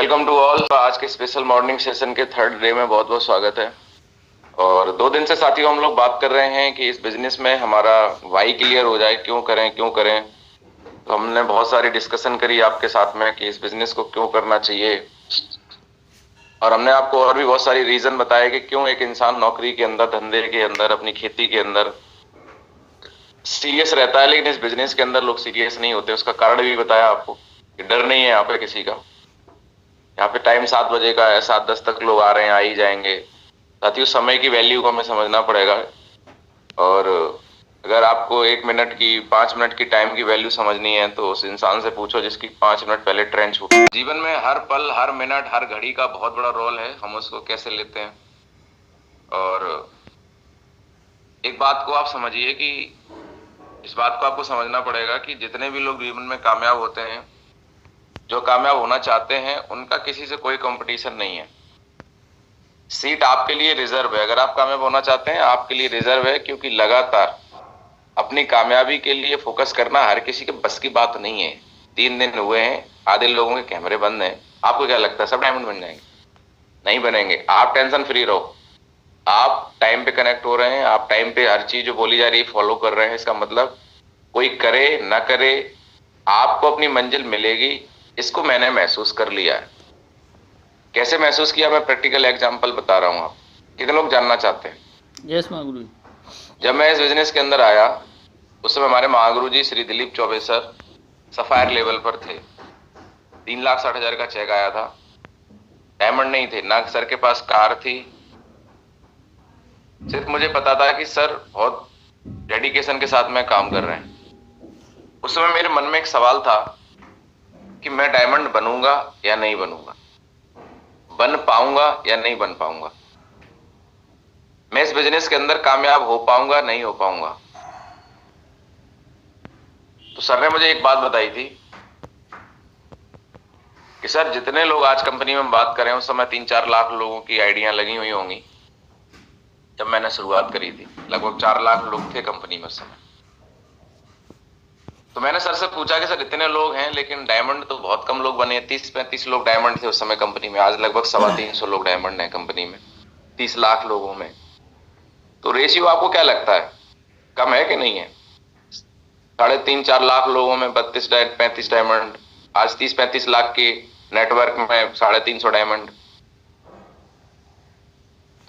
Welcome to all. आज के special morning session के थर्ड डे में बहुत बहुत स्वागत है। और 2 दिन से साथियों हम लोग बात कर रहे हैं कि इस बिजनेस में हमारा वाई क्लियर हो जाए, क्यों करें क्यों करें। तो हमने बहुत सारी डिस्कशन करी आपके साथ में कि इस बिजनेस को क्यों करना चाहिए, और हमने आपको और भी बहुत सारी रीजन बताए कि क्यों एक इंसान नौकरी के अंदर, धंधे के अंदर, अपनी खेती के अंदर सीरियस रहता है, लेकिन इस बिजनेस के अंदर लोग सीरियस नहीं होते। उसका कारण भी बताया आपको कि डर नहीं है यहाँ पे किसी का। यहाँ पे टाइम 7 बजे का है, 7:10 तक लोग आ रहे हैं, आ ही जाएंगे। साथियों समय की वैल्यू को हमें समझना पड़ेगा। और अगर आपको 1 मिनट की, 5 मिनट की टाइम की वैल्यू समझनी है तो उस इंसान से पूछो जिसकी 5 मिनट पहले ट्रेन छूटी। जीवन में हर पल, हर मिनट, हर घड़ी का बहुत बड़ा रोल है, हम उसको कैसे लेते हैं। और एक बात को आप समझिए कि इस बात को आपको समझना पड़ेगा कि जितने भी लोग जीवन में कामयाब होते हैं, जो कामयाब होना चाहते हैं, उनका किसी से कोई कंपटीशन नहीं है। सीट आपके लिए रिजर्व है। अगर आप कामयाब होना चाहते हैं, आपके लिए रिजर्व है, क्योंकि लगातार अपनी कामयाबी के लिए फोकस करना हर किसी के बस की बात नहीं है। 3 दिन हुए हैं, आधे लोगों के कैमरे बंद हैं। आपको क्या लगता है सब डायमंड बन जाएंगे? नहीं बनेंगे। आप टेंशन फ्री रहो। आप टाइम पे कनेक्ट हो रहे हैं, आप टाइम पे हर चीज जो बोली जा रही है फॉलो कर रहे हैं। इसका मतलब कोई करे ना करे, आपको अपनी मंजिल मिलेगी। इसको मैंने महसूस कर लिया है। कैसे महसूस किया, मैं प्रैक्टिकल एग्जांपल बता रहा हूं। आप कितने लोग जानना चाहते हैं? यस महागुरु। जब मैं इस बिजनेस के अंदर आया, उस समय हमारे महागुरु ji Shri Dilip Choubey sir sapphire level पर थे। 3,60,000 का चेक आया था। डायमंड नहीं थे ना, सर के पास कार थी। सिर्फ मुझे पता था कि सर बहुत डेडिकेशन के साथ में काम कर रहे हैं। उस समय मेरे मन में एक सवाल था कि मैं डायमंड बनूंगा या नहीं बनूंगा, बन पाऊंगा या नहीं बन पाऊंगा, मैं इस बिजनेस के अंदर कामयाब हो पाऊंगा नहीं हो पाऊंगा। तो सर ने मुझे एक बात बताई थी कि सर जितने लोग आज कंपनी में बात कर रहे हैं, उस समय 3-4 लाख लोगों की आइडिया लगी हुई होंगी जब मैंने शुरुआत करी थी। लगभग 4 लाख लोग थे कंपनी में उस समय। तो मैंने सर से पूछा कि सर इतने लोग हैं, लेकिन डायमंड तो बहुत कम लोग बने। 30-35 लोग डायमंड थे उस समय कंपनी में। आज लगभग 350 लोग डायमंड है कंपनी में, 30 लाख लोगों में। तो रेशियो आपको क्या लगता है, कम है कि नहीं है? 3.5-4 लाख लोगों में 32-35 डायमंड। आज 30-35 लाख के नेटवर्क में 350 डायमंड।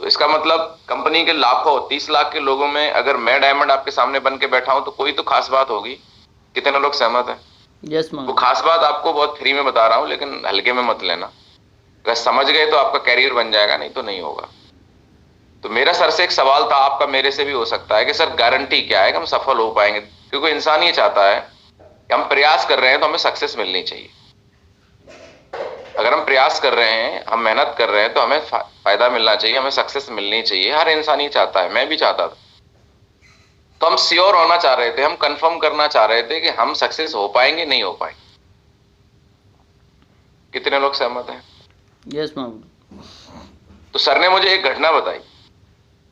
तो इसका मतलब कंपनी के लाखों, 30 लाख के लोगों में अगर मैं डायमंड आपके सामने बन के बैठा हूं तो कोई तो खास बात होगी। कितने लोग सहमत हैं? यस वो महागुरु। खास बात आपको बहुत फ्री में बता रहा हूं, लेकिन हल्के में मत लेना। अगर समझ गए तो आपका कैरियर बन जाएगा, नहीं तो नहीं होगा। तो मेरा सर से एक सवाल था, आपका मेरे से भी हो सकता है कि सर गारंटी क्या है कि हम सफल हो पाएंगे? क्योंकि इंसान ये चाहता है कि हम प्रयास कर रहे हैं तो हमें सक्सेस मिलनी चाहिए। अगर हम प्रयास कर रहे हैं, हम मेहनत कर रहे हैं, तो हमें फायदा मिलना चाहिए, हमें सक्सेस मिलनी चाहिए। हर इंसान ये चाहता है, मैं भी चाहता था। तो हम श्योर होना चाह रहे थे, हम कंफर्म करना चाह रहे थे कि हम सक्सेस हो पाएंगे नहीं हो पाएंगे। कितने लोग सहमत हैं? यस महागुरु। तो सर ने मुझे एक घटना बताई।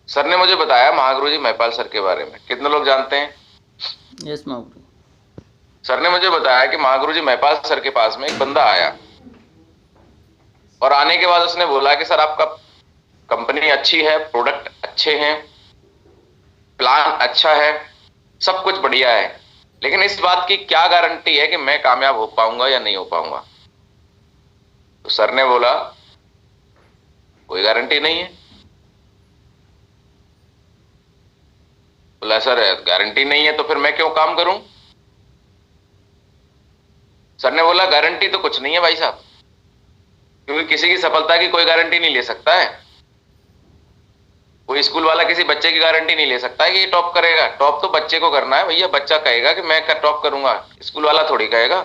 सर ने मुझे बताया महागुरु जी महिपाल सर के बारे में। कितने लोग जानते हैं? यस महागुरु। सर ने मुझे बताया कि महागुरु जी महिपाल सर के पास में एक बंदा आया, और आने के बाद उसने बोला कि सर आपका कंपनी अच्छी है, प्रोडक्ट अच्छे हैं, प्लान अच्छा है, सब कुछ बढ़िया है, लेकिन इस बात की क्या गारंटी है कि मैं कामयाब हो पाऊंगा या नहीं हो पाऊंगा? तो सर ने बोला कोई गारंटी नहीं है। बोला सर गारंटी नहीं है तो फिर मैं क्यों काम करूं? सर ने बोला गारंटी तो कुछ नहीं है भाई साहब, क्योंकि किसी की सफलता की कोई गारंटी नहीं ले सकता है। कोई स्कूल वाला किसी बच्चे की गारंटी नहीं ले सकता है कि ये टॉप करेगा। टॉप तो बच्चे को करना है भैया। बच्चा कहेगा कि मैं टॉप करूंगा, स्कूल वाला थोड़ी कहेगा।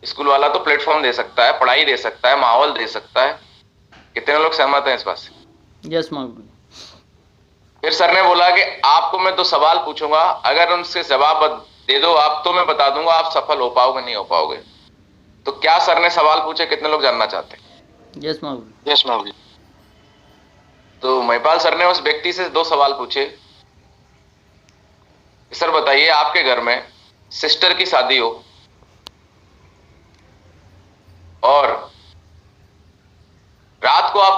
स्कूल वाला तो प्लेटफॉर्म दे सकता है, पढ़ाई दे सकता है, माहौल दे सकता है। कितने लोग सहमत हैं इस बात से? यस महागुरु। फिर सर ने बोला कि आपको मैं तो सवाल पूछूंगा, अगर उनसे जवाब दे दो आप तो मैं बता दूंगा आप सफल हो पाओगे नहीं हो पाओगे। तो क्या सर ने सवाल पूछे? कितने लोग जानना चाहते हैं? यस महागुरु। यस महावीर। तो महिपाल सर ने उस व्यक्ति से 2 सवाल पूछे। सर बताइए, आपके घर में सिस्टर की शादी हो और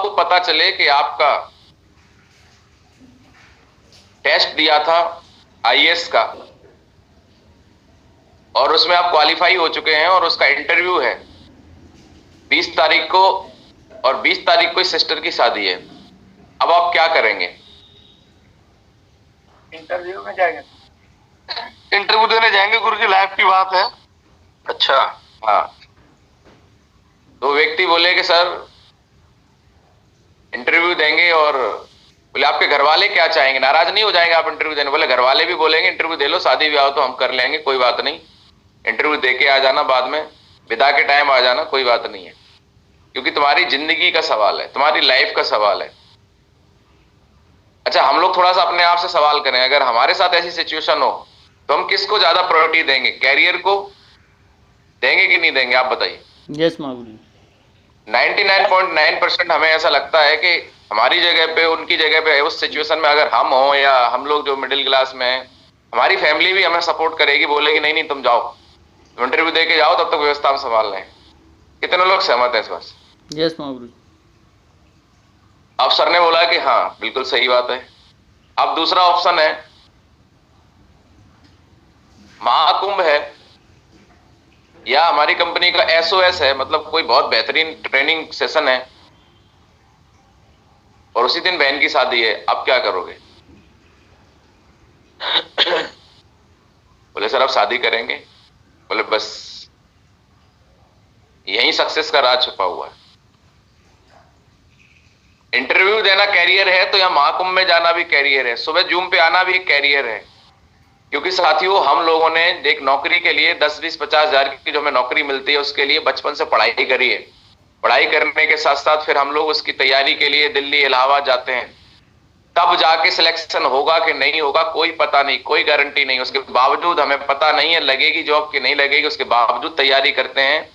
आपको पता चले कि आपका टेस्ट दिया था आईएएस का और उसमें आप क्वालिफाई हो चुके हैं और उसका इंटरव्यू है 20 तारीख को और 20 तारीख को सिस्टर की शादी है, अब आप क्या करेंगे? इंटरव्यू में जाएंगे, इंटरव्यू देने जाएंगे, गुरु जी लाइफ की बात है। अच्छा, हाँ। तो व्यक्ति बोले कि सर इंटरव्यू देंगे और बोले आपके घर वाले क्या चाहेंगे? नाराज नहीं हो जाएंगे आप इंटरव्यू देने? बोले घर वाले भी बोलेंगे इंटरव्यू दे लो, शादी ब्याह तो हम कर लेंगे, कोई बात नहीं, इंटरव्यू दे के आ जाना, बाद में विदा के टाइम आ जाना, कोई बात नहीं है, क्योंकि तुम्हारी जिंदगी का सवाल है, तुम्हारी लाइफ का सवाल है। अच्छा, हम लोग थोड़ा सा अपने आप से सवाल करें, अगर हमारे साथ ऐसी सिचुएशन हो तो हम किसको ज्यादा प्रायोरिटी देंगे? कैरियर को देंगे कि नहीं देंगे? आप बताइए। यस महागुरु। 99.9% हमें ऐसा लगता है कि हमारी जगह पे, उनकी जगह पे, उस सिचुएशन में अगर हम हो या हम लोग जो मिडिल क्लास में हैं, हमारी फैमिली भी हमें सपोर्ट करेगी, बोलेगी नहीं नहीं तुम जाओ, तुम इंटरव्यू दे के जाओ, तब तक व्यवस्था हम संभाल लें। कितने लोग सहमत हैं इस बात से? यस महागुरु। अब सर ने बोला कि हाँ बिल्कुल सही बात है। अब दूसरा ऑप्शन है, महाकुंभ है या हमारी कंपनी का एसओएस है, मतलब कोई बहुत बेहतरीन ट्रेनिंग सेशन है और उसी दिन बहन की शादी है, अब क्या करोगे? बोले सर अब शादी करेंगे। बोले बस यही सक्सेस का राज छुपा हुआ है। इंटरव्यू देना कैरियर है तो यहां महाकुंभ में जाना भी कैरियर है, सुबह जूम पे आना भी एक कैरियर है, क्योंकि साथियों हम लोगों ने एक नौकरी के लिए 10, 20, 50 हजार की जो हमें नौकरी मिलती है उसके लिए बचपन से पढ़ाई करी है। पढ़ाई करने के साथ साथ फिर हम लोग उसकी तैयारी के लिए दिल्ली, इलाहाबाद जाते हैं, तब जाके सिलेक्शन होगा कि नहीं होगा कोई पता नहीं, कोई गारंटी नहीं। उसके बावजूद हमें पता नहीं है लगेगी जॉब कि नहीं लगेगी, उसके बावजूद तैयारी करते हैं,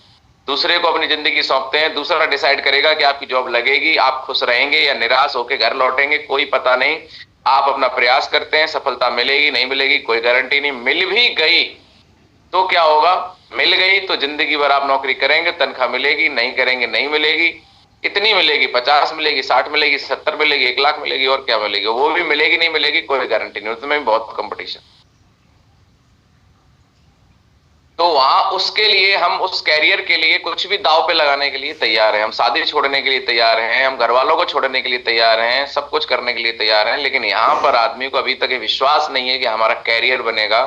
दूसरे को अपनी जिंदगी सौंपते हैं, दूसरा डिसाइड करेगा कि आपकी जॉब लगेगी, आप खुश रहेंगे या निराश होकर घर लौटेंगे, कोई पता नहीं। आप अपना प्रयास करते हैं, सफलता मिलेगी नहीं मिलेगी कोई गारंटी नहीं। मिल भी गई तो क्या होगा? मिल गई तो जिंदगी भर आप नौकरी करेंगे, तनख्वाह मिलेगी, नहीं करेंगे नहीं मिलेगी। कितनी मिलेगी? 50 मिलेगी, 60 मिलेगी, 70 मिलेगी, 1 लाख मिलेगी, और क्या मिलेगी? वो भी मिलेगी नहीं मिलेगी कोई गारंटी नहीं, उसमें भी बहुत कंपटीशन। तो वहां उसके लिए हम उस कैरियर के लिए कुछ भी दांव पे लगाने के लिए तैयार हैं। हम शादी छोड़ने के लिए तैयार हैं, हम घर वालों को छोड़ने के लिए तैयार हैं, सब कुछ करने के लिए तैयार हैं, लेकिन यहां पर आदमी को अभी तक ये विश्वास नहीं है कि हमारा कैरियर बनेगा।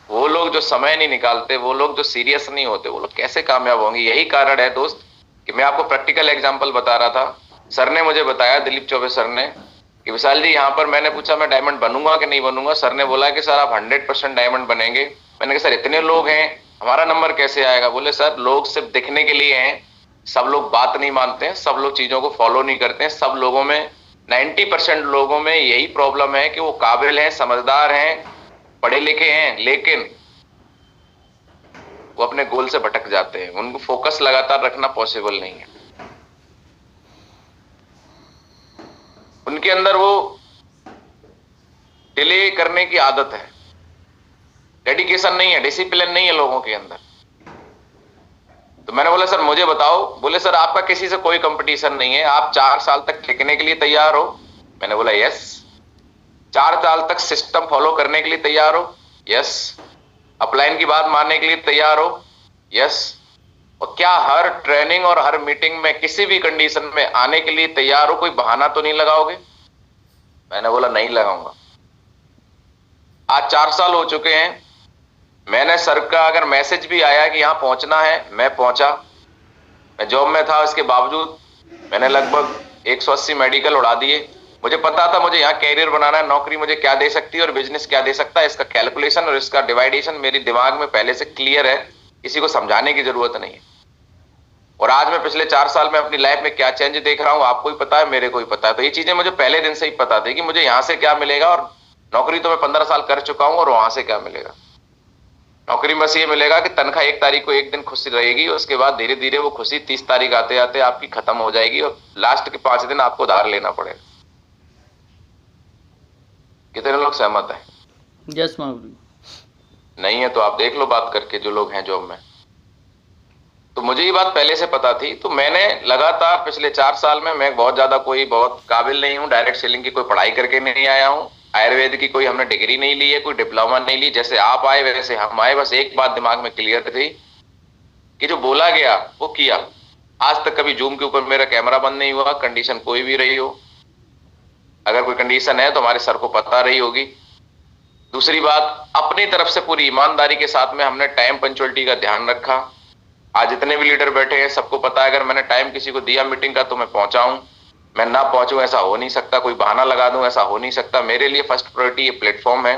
वो लोग जो समय नहीं निकालते, वो लोग जो सीरियस नहीं होते, वो लोग कैसे कामयाब होंगे? यही कारण है दोस्त कि मैं आपको प्रैक्टिकल एग्जाम्पल बता रहा था। सर ने मुझे बताया, दिलीप चौबे सर ने, कि विशाल जी यहाँ पर मैंने पूछा मैं डायमंड बनूंगा कि नहीं बनूंगा। सर ने बोला कि सर आप 100% डायमंड बनेंगे। मैंने कहा सर इतने लोग हैं, हमारा नंबर कैसे आएगा? बोले सर लोग सिर्फ दिखने के लिए हैं, सब लोग बात नहीं मानते हैं, सब लोग चीजों को फॉलो नहीं करते हैं। सब लोगों में 90% लोगों में यही प्रॉब्लम है कि वो काबिल हैं, समझदार हैं, पढ़े लिखे हैं, लेकिन वो अपने गोल से भटक जाते हैं। उनको फोकस लगातार रखना पॉसिबल नहीं है। उनके अंदर वो डिले करने की आदत है, डेडिकेशन नहीं है, डिसिप्लिन नहीं है लोगों के अंदर। तो मैंने बोला सर मुझे बताओ। बोले सर आपका किसी से कोई कंपटीशन नहीं है, आप 4 साल तक टिकने के लिए तैयार हो? मैंने बोला यस। 4 साल तक सिस्टम फॉलो करने के लिए तैयार हो? यस। अपलाइन की बात मानने के लिए तैयार हो? यस। और क्या हर ट्रेनिंग और हर मीटिंग में किसी भी कंडीशन में आने के लिए तैयार हो? कोई बहाना तो नहीं लगाओगे? मैंने बोला नहीं लगाऊंगा। आज 4 साल हो चुके हैं, मैंने सर का अगर मैसेज भी आया कि यहां पहुंचना है, मैं पहुंचा। मैं जॉब में था, इसके बावजूद मैंने लगभग 180 मेडिकल उड़ा दिए। मुझे पता था मुझे यहाँ कैरियर बनाना है, नौकरी मुझे क्या दे सकती है और बिजनेस क्या दे सकता है, इसका कैलकुलेशन और इसका डिवाइडेशन मेरे दिमाग में पहले से क्लियर है, किसी को समझाने की जरूरत नहीं है। और आज मैं पिछले 4 साल में अपनी लाइफ में क्या चेंज देख रहा हूँ आपको ही पता है, मेरे को ही पता है। तो ये चीजें मुझे पहले दिन से ही पता थी कि मुझे यहाँ से क्या मिलेगा, और नौकरी तो मैं 15 साल कर चुका हूँ, और वहां से क्या मिलेगा। नौकरी में से ये मिलेगा कि तनख्वाह 1 तारीख को एक दिन खुशी रहेगी, उसके बाद धीरे धीरे वो खुशी 30 तारीख आते आते आपकी खत्म हो जाएगी, और लास्ट के 5 दिन आपको उधार लेना पड़ेगा। कितने लोग सहमत हैं? यस महागुरु। नहीं है तो आप देख लो बात करके, जो लोग हैं जॉब में। तो मुझे ये बात पहले से पता थी, तो मैंने लगातार पिछले 4 साल में, मैं बहुत ज्यादा कोई बहुत काबिल नहीं हूँ, डायरेक्ट सेलिंग की कोई पढ़ाई करके नहीं आया हूँ, आयुर्वेद की कोई हमने डिग्री नहीं ली है, कोई डिप्लोमा नहीं ली, जैसे आप आए वैसे हम आए, बस एक बात दिमाग में क्लियर थी कि जो बोला गया वो किया। आज तक कभी जूम के ऊपर मेरा कैमरा बंद नहीं हुआ, कंडीशन कोई भी रही हो, अगर कोई कंडीशन है तो हमारे सर को पता रही होगी। दूसरी बात, अपनी तरफ से पूरी ईमानदारी के साथ में हमने टाइम पंचुअलिटी का ध्यान रखा। आज जितने भी लीडर बैठे हैं सबको पता है, अगर मैंने टाइम किसी को दिया मीटिंग का तो मैं पहुंचा हूं, मैं ना पहुंचूं ऐसा हो नहीं सकता, कोई बहाना लगा दूं ऐसा हो नहीं सकता। मेरे लिए फर्स्ट प्रायोरिटी ये प्लेटफॉर्म है,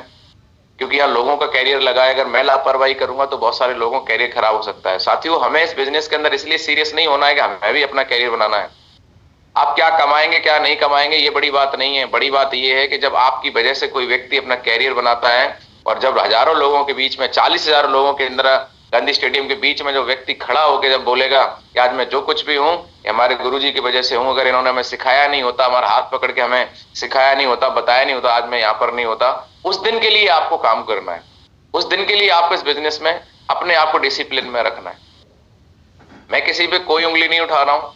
क्योंकि यहाँ लोगों का कैरियर लगा है। अगर मैं लापरवाही करूंगा तो बहुत सारे लोगों का कैरियर खराब हो सकता है। साथियों, हमें इस बिजनेस के अंदर इसलिए सीरियस नहीं होना है कि हमें भी अपना कैरियर बनाना है। आप क्या कमाएंगे क्या नहीं कमाएंगे ये बड़ी बात नहीं है, बड़ी बात ये है कि जब आपकी वजह से कोई व्यक्ति अपना कैरियर बनाता है, और जब हजारों लोगों के बीच में, 40,000 लोगों के अंदर गांधी स्टेडियम के बीच में जो व्यक्ति खड़ा होकर जब बोलेगा कि आज मैं जो कुछ भी हूं ये हमारे गुरुजी की वजह से हूं, अगर इन्होंने हमें सिखाया नहीं होता, हमारा हाथ पकड़ के हमें सिखाया नहीं होता, बताया नहीं होता, आज मैं यहाँ पर नहीं होता। उस दिन के लिए आपको काम करना है, उस दिन के लिए आपको इस बिजनेस में अपने आप को डिसिप्लिन में रखना है। मैं किसी पे कोई उंगली नहीं उठा रहा हूं,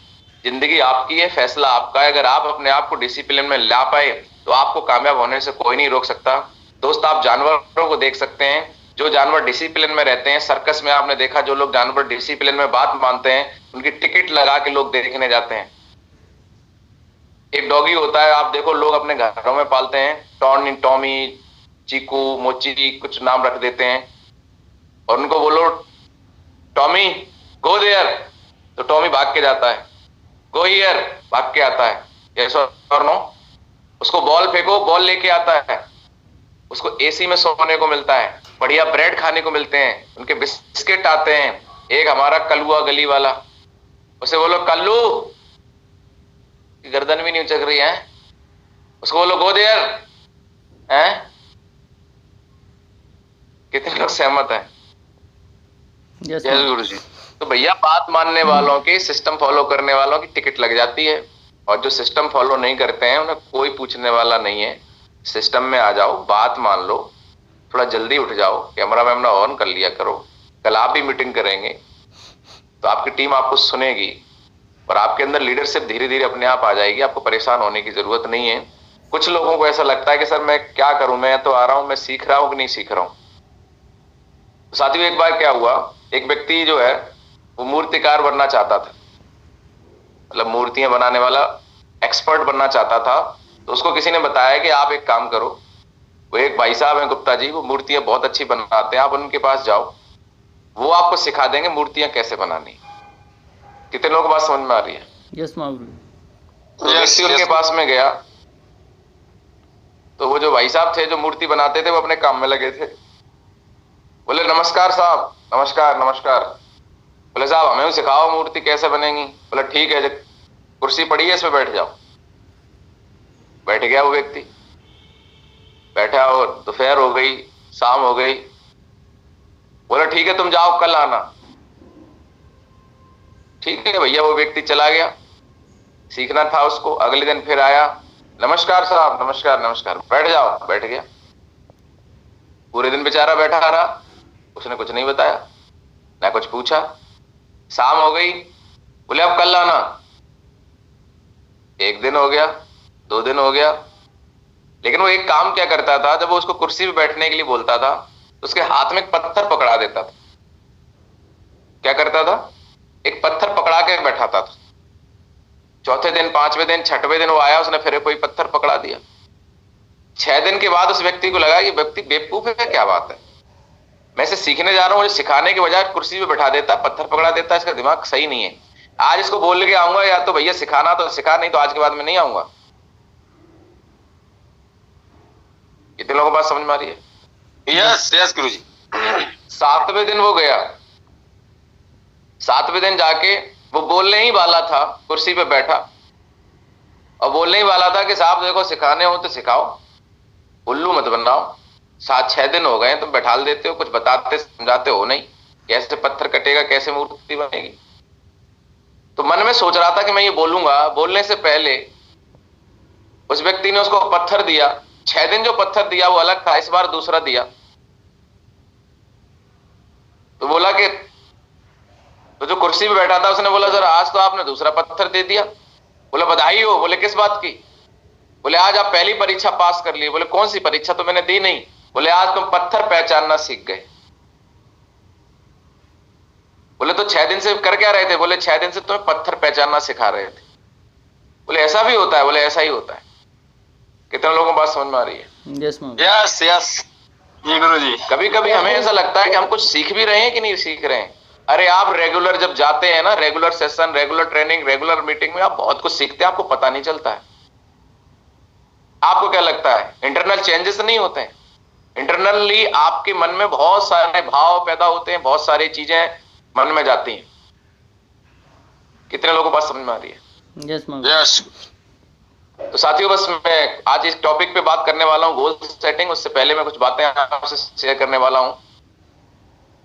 जिंदगी आपकी है, फैसला आपका है। अगर आप अपने आप को डिसिप्लिन में ला पाए तो आपको कामयाब होने से कोई नहीं रोक सकता। दोस्त, आप जानवरों को देख सकते हैं, जो जानवर डिसिप्लिन में रहते हैं, सर्कस में आपने देखा जो लोग जानवर डिसिप्लिन में बात मानते हैं उनकी टिकट लगा के लोग देखने जाते हैं। एक डॉगी होता है, आप देखो लोग अपने घरों में पालते हैं, टॉमी, चीकू, मोची, कुछ नाम रख देते हैं, और उनको बोलो टॉमी गो देयर तो टॉमी भाग के जाता है, गो हियर भाग के आता है, यस और नो। उसको बॉल फेंको, बॉल लेके आता है। उसको एसी में सोने को मिलता है, बढ़िया ब्रेड खाने को मिलते हैं, उनके बिस्किट आते हैं। एक हमारा कलुआ गली वाला, उसे बोलो कल्लू, गर्दन भी नहीं उचक रही है, उसको बोलो गो देयर है। कितने लोग सहमत हैं? यस यस गुरु जी। तो भैया, बात मानने वालों की, सिस्टम फॉलो करने वालों की टिकट लग जाती है, और जो सिस्टम फॉलो नहीं करते हैं उन्हें कोई पूछने वाला नहीं है। सिस्टम में आ जाओ, बात मान लो, थोड़ा जल्दी उठ जाओ, कैमरा वैमरा ऑन कर लिया करो। कल आप भी मीटिंग करेंगे तो आपकी टीम आपको सुनेगी, और आपके अंदर लीडरशिप धीरे धीरे अपने आप आ जाएगी। आपको परेशान होने की जरूरत नहीं है। कुछ लोगों को ऐसा लगता है कि सर मैं क्या करूं, मैं तो आ रहा हूं, मैं सीख रहा हूं कि नहीं सीख रहा हूं। तो साथियों, एक बार क्या हुआ, एक व्यक्ति जो है वो मूर्तिकार बनना चाहता था, मतलब मूर्तियां बनाने वाला एक्सपर्ट बनना चाहता था। तो उसको किसी ने बताया कि आप एक काम करो, वो एक भाई साहब हैं गुप्ता जी, वो मूर्तियां बहुत अच्छी बनाते हैं, आप उनके पास जाओ, वो आपको सिखा देंगे मूर्तियां कैसे बनानी। कितने लोगों को बात समझ में आ रही है? यस महागुरु। तो व्यक्ति उनके पास में गया, तो वो जो भाई साहब थे जो मूर्ति बनाते थे वो अपने काम में लगे थे। बोले नमस्कार साहब, नमस्कार नमस्कार। बोले साहब हमें भी सिखाओ मूर्ति कैसे बनेगी। बोले ठीक है, कुर्सी पड़ी है इसमें बैठ जाओ। बैठ गया वो व्यक्ति, बैठा, और दोपहर हो गई, शाम हो गई। बोला ठीक है तुम जाओ, कल आना। ठीक है भैया, वो व्यक्ति चला गया, सीखना था उसको। अगले दिन फिर आया, नमस्कार साहब, नमस्कार नमस्कार, बैठ जाओ। बैठ गया, पूरे दिन बेचारा बैठा रहा, उसने कुछ नहीं बताया ना कुछ पूछा। शाम हो गई, बोले अब कल आना। एक दिन हो गया, 2 दिन हो गया, लेकिन वो एक काम क्या करता था, जब वो उसको कुर्सी पे बैठने के लिए बोलता था तो उसके हाथ में एक पत्थर पकड़ा देता था। क्या करता था? एक पत्थर पकड़ा के बैठाता था। चौथे दिन, 5वें दिन, 6वें दिन वो आया, उसने फिर कोई पत्थर पकड़ा दिया। 6 दिन के बाद उस व्यक्ति को लगा ये व्यक्ति बेवकूफ है, क्या बात है, मैं इसे सीखने जा रहा हूं, मुझे सिखाने के बजाय कुर्सी पे बैठा देता, पत्थर पकड़ा देता, इसका दिमाग सही नहीं है। आज इसको बोल के आऊंगा, या तो भैया सिखाना तो सिखा, नहीं तो आज के बाद में नहीं आऊंगा। कितने लोगों को बात समझ में आ रही है? यस यस गुरु जी। 7वें दिन वो गया, 7वें दिन जाके वो बोलने ही वाला था, कुर्सी पे बैठा और बोलने ही वाला था कि साहब देखो सिखाने हो तो सिखाओ, उल्लू मत बनाओ। 7-6 दिन हो गए, तुम बैठाल देते हो, कुछ बताते समझाते हो नहीं, कैसे पत्थर कटेगा, कैसे मूर्ति बनेगी। तो मन में सोच रहा था कि मैं ये बोलूंगा। बोलने से पहले उस व्यक्ति ने उसको पत्थर दिया। 6 दिन जो पत्थर दिया वो अलग था, इस बार दूसरा दिया। तो बोला कि तो जो कुर्सी पे बैठा था उसने बोला सर आज तो आपने दूसरा पत्थर दे दिया। बोले बधाई हो। बोले किस बात की? बोले आज आप पहली परीक्षा पास कर लिए। बोले कौन सी परीक्षा? तो मैंने दी नहीं। बोले आज तुम पत्थर पहचानना सीख गए। बोले तो 6 दिन से कर क्या रहे थे? बोले 6 दिन से तुम्हें पत्थर पहचानना सिखा रहे थे। बोले ऐसा भी होता है? बोले ऐसा ही होता है। कितने लोगों को बात समझ में आ रही है? यस महावीर। यस यस जी गुरु जी। कभी कभी हमें ऐसा लगता है कि हम कुछ सीख भी रहे हैं कि नहीं सीख रहे हैं। अरे आप रेगुलर जब जाते हैं ना, regular session, regular training, regular meeting में आप बहुत कुछ सीखते हैं, आपको पता नहीं चलता है। आपको क्या लगता है इंटरनल चेंजेस नहीं होते हैं? इंटरनली आपके मन में बहुत सारे भाव पैदा होते हैं, बहुत सारी चीजें मन में जाती हैं। कितने लोगों को बात समझ में आ रही है? यस महावीर। यस तो साथियों बस मैं आज इस टॉपिक पे बात करने वाला हूं, गोल सेटिंग। उससे पहले मैं कुछ बातें आपसे शेयर करने वाला हूं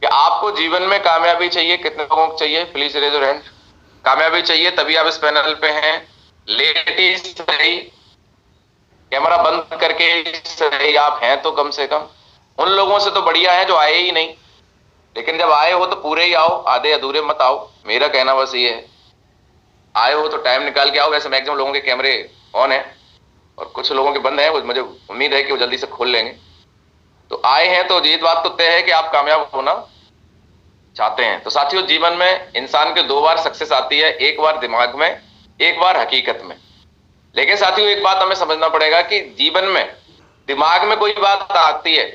कि आपको जीवन में कामयाबी चाहिए। कितने लोगों को चाहिए? Please raise your hand. कामयाबी चाहिए तभी आप इस पैनल पे हैं। लेडीज सही, कैमरा बंद करके सही आप हैं तो कम से कम। उन लोगों से तो बढ़िया है जो आए ही नहीं, लेकिन जब आए हो तो पूरे ही आओ, आधे अधूरे मत आओ। मेरा कहना बस ये है, आए हो तो टाइम निकाल के आओ। वैसे मैक्सिमम लोगों के कैमरे ऑन है और कुछ लोगों के बंद हैं, मुझे उम्मीद है कि वो जल्दी से खोल लेंगे। तो आए हैं तो ये बात तो तय है कि आप कामयाब होना चाहते हैं। तो साथियों जीवन में इंसान के 2 बार सक्सेस आती है, एक बार दिमाग में, एक बार हकीकत में। लेकिन साथियों एक बात हमें समझना पड़ेगा कि जीवन में दिमाग में कोई बात आती है,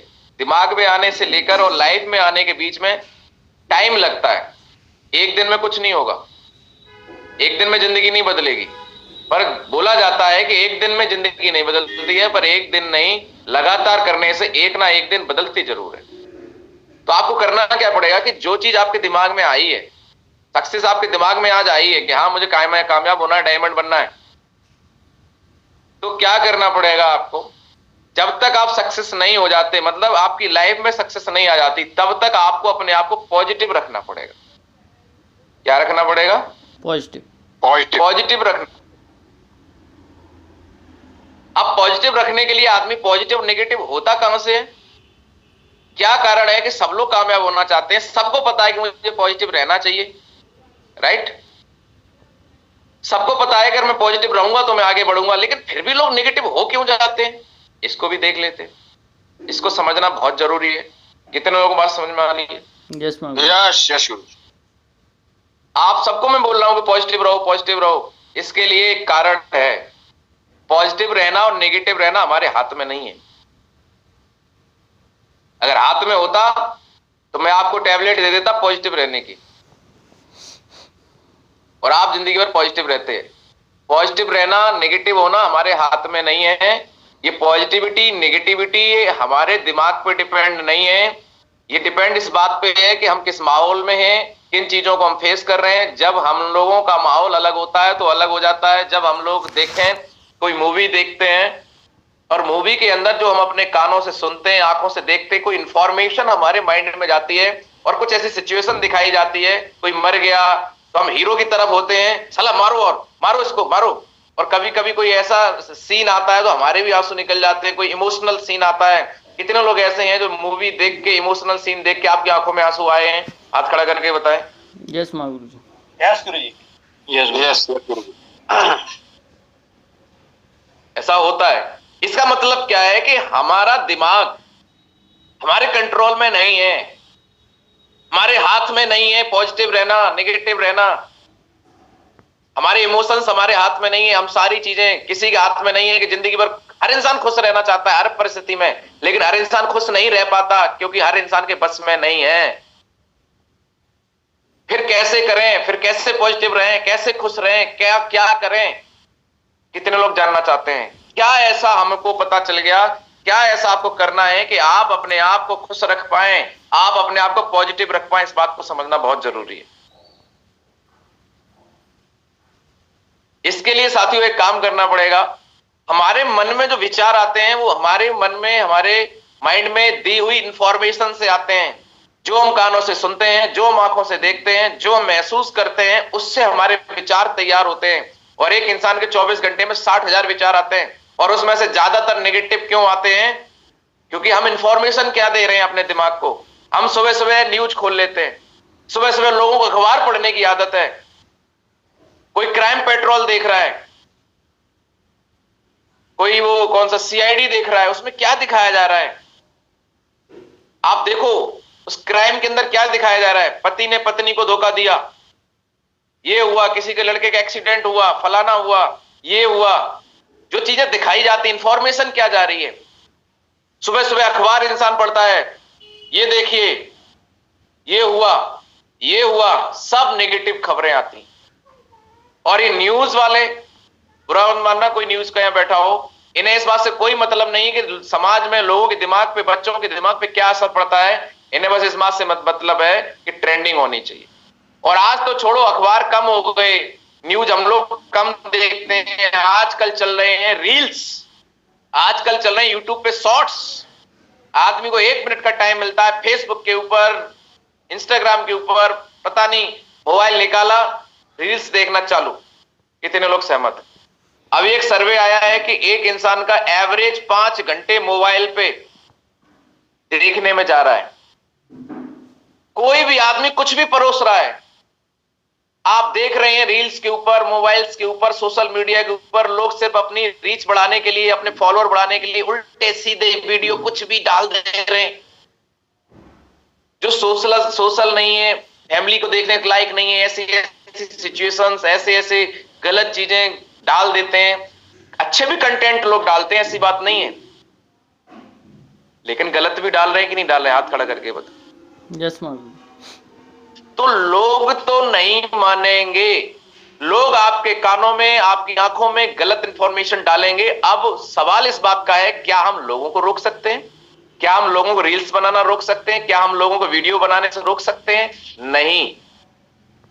दिमाग में आने से लेकर और लाइफ में आने के बीच में टाइम लगता है। एक दिन में कुछ नहीं होगा, एक दिन में जिंदगी नहीं बदलेगी। पर बोला जाता है कि एक दिन में जिंदगी नहीं बदलती है, पर एक दिन नहीं, लगातार करने से एक ना एक दिन बदलती जरूर है। तो आपको करना क्या पड़ेगा कि जो चीज आपके दिमाग में आई है, सक्सेस आपके दिमाग में आज आई है कि हाँ मुझे कामयाब होना है, डायमंड बनना है, तो क्या करना पड़ेगा आपको? जब तक आप सक्सेस नहीं हो जाते, मतलब आपकी लाइफ में सक्सेस नहीं आ जाती, तब तक आपको अपने आप को पॉजिटिव रखना पड़ेगा। क्या रखना पड़ेगा? पॉजिटिव। पॉजिटिव रखना। अब पॉजिटिव रखने के लिए आदमी पॉजिटिव नेगेटिव होता कहां से है? क्या कारण है कि सब लोग कामयाब होना चाहते हैं, सबको पता है कि मुझे पॉजिटिव रहना चाहिए, राइट? सबको पता है कि अगर मैं पॉजिटिव रहूंगा तो मैं आगे बढ़ूंगा, लेकिन फिर भी लोग नेगेटिव हो क्यों जाते हैं? इसको भी देख लेते हैं। इसको समझना बहुत जरूरी है। कितने लोगों को बात समझ में आ रही है? यस महावीर। यस यस गुरु। आप सबको मैं बोल रहा हूं कि पॉजिटिव रहो, पॉजिटिव रहो। इसके लिए एक कारण है, पॉजिटिव रहना और नेगेटिव रहना हमारे हाथ में नहीं है। अगर हाथ में होता तो मैं आपको टैबलेट दे देता पॉजिटिव रहने की, और आप जिंदगी भर पॉजिटिव रहते हैं। पॉजिटिव रहना, नेगेटिव होना हमारे हाथ में नहीं है। ये पॉजिटिविटी नेगेटिविटी ये हमारे दिमाग पे डिपेंड नहीं है। ये डिपेंड इस बात पे है कि हम किस माहौल में हैं, किन चीजों को हम फेस कर रहे हैं। जब हम लोगों का माहौल अलग होता है तो अलग हो जाता है। जब हम लोग देखें, कोई मूवी देखते हैं और मूवी के अंदर जो हम अपने कानों से सुनते हैं, आंखों से देखते हैं, कोई इंफॉर्मेशन हमारे माइंड में जाती है और कुछ ऐसी सिचुएशन दिखाई जाती है, कोई मर गया तो हम हीरो की तरफ होते हैं, साला मारो और मारो इसको मारो। और कभी कभी कोई ऐसा सीन आता है तो हमारे भी आंसू निकल जाते हैं। कोई इमोशनल सीन आता है, कितने लोग ऐसे हैं जो मूवी देख के, इमोशनल सीन देख के आपकी आंखों में आंसू आए हैं? हाथ खड़ा करके बताएं। Yes Mahavir ji. Yes guru ji. Yes yes guru जी। ऐसा होता है। इसका मतलब क्या है कि हमारा दिमाग हमारे कंट्रोल में नहीं है, हमारे हाथ में नहीं है पॉजिटिव रहना, नेगेटिव रहना। हमारे इमोशंस हमारे हाथ में नहीं है। हम सारी चीजें किसी के हाथ में नहीं है कि जिंदगी भर हर इंसान खुश रहना चाहता है हर परिस्थिति में, लेकिन हर इंसान खुश नहीं रह पाता क्योंकि हर इंसान के बस में नहीं है। फिर कैसे करें? फिर कैसे पॉजिटिव रहें? कैसे खुश रहें? क्या क्या करें? कितने लोग जानना चाहते हैं? क्या ऐसा हमको पता चल गया? क्या ऐसा आपको करना है कि आप अपने आप को खुश रख पाएं, आप अपने आप को पॉजिटिव रख पाएं? इस बात को समझना बहुत जरूरी है। इसके लिए साथियों एक काम करना पड़ेगा। हमारे मन में जो विचार आते हैं वो हमारे मन में, हमारे माइंड में दी हुई इंफॉर्मेशन से आते हैं। जो हम कानों से सुनते हैं, जो हम आंखों से देखते हैं, जो हम महसूस करते हैं, उससे हमारे विचार तैयार होते हैं। और एक इंसान के 24 घंटे में 60,000 विचार आते हैं, और उसमें से ज्यादातर नेगेटिव क्यों आते हैं? क्योंकि हम इंफॉर्मेशन क्या दे रहे हैं अपने दिमाग को। हम सुबह सुबह न्यूज खोल लेते हैं, सुबह सुबह लोगों को अखबार पढ़ने की आदत है, कोई क्राइम पेट्रोल देख रहा है, कोई वो कौन सा सीआईडी देख रहा है, उसमें क्या दिखाया जा रहा है? आप देखो उस क्राइम के अंदर क्या दिखाया जा रहा है। पति ने पत्नी को धोखा दिया, ये हुआ, किसी के लड़के का एक्सीडेंट हुआ, फलाना हुआ, ये हुआ। जो चीजें दिखाई जाती, इंफॉर्मेशन क्या जा रही है। सुबह सुबह अखबार इंसान पढ़ता है, ये देखिए ये हुआ, ये हुआ, सब नेगेटिव खबरें आती। और ये न्यूज वाले, बुरा मत मानना कोई न्यूज का यहां बैठा हो, इन्हें इस बात से कोई मतलब नहीं कि समाज में लोगों के दिमाग पे, बच्चों के दिमाग पे क्या असर पड़ता है। इन्हें बस इस बात से मतलब है कि ट्रेंडिंग होनी चाहिए। और आज तो छोड़ो, अखबार कम हो गए, न्यूज हम लोग कम देखते हैं, आजकल चल रहे हैं रील्स, आजकल चल रहे हैं यूट्यूब पे शॉर्ट्स। आदमी को 1 मिनट का टाइम मिलता है, फेसबुक के ऊपर, इंस्टाग्राम के ऊपर, पता नहीं, मोबाइल निकाला, रील्स देखना चालू। कितने लोग सहमत हैं? अभी एक सर्वे आया है कि एक इंसान का एवरेज 5 घंटे मोबाइल पे देखने में जा रहा है। कोई भी आदमी कुछ भी परोस रहा है, आप देख रहे हैं रील्स के ऊपर, मोबाइल्स के ऊपर, सोशल मीडिया के ऊपर, लोग सिर्फ अपनी रीच बढ़ाने के लिए, अपने फॉलोअर बढ़ाने के लिए उल्टे सीधे वीडियो कुछ भी डाल दे रहे हैं, जो सोशल नहीं है, फैमिली को देखने के लायक नहीं है। ऐसी सिचुएशंस, ऐसे गलत चीजें डाल देते हैं। अच्छे भी कंटेंट लोग डालते हैं, ऐसी बात नहीं है, लेकिन गलत भी डाल रहे हैं कि नहीं डाल रहे हैं? हाथ खड़ा करके बता। यस मालूम। तो लोग तो नहीं मानेंगे, लोग आपके कानों में, आपकी आंखों में गलत इंफॉर्मेशन डालेंगे। अब सवाल इस बात का है, क्या हम लोगों को रोक सकते हैं? क्या हम लोगों को रील्स बनाना रोक सकते हैं? क्या हम लोगों को वीडियो बनाने से रोक सकते हैं? नहीं।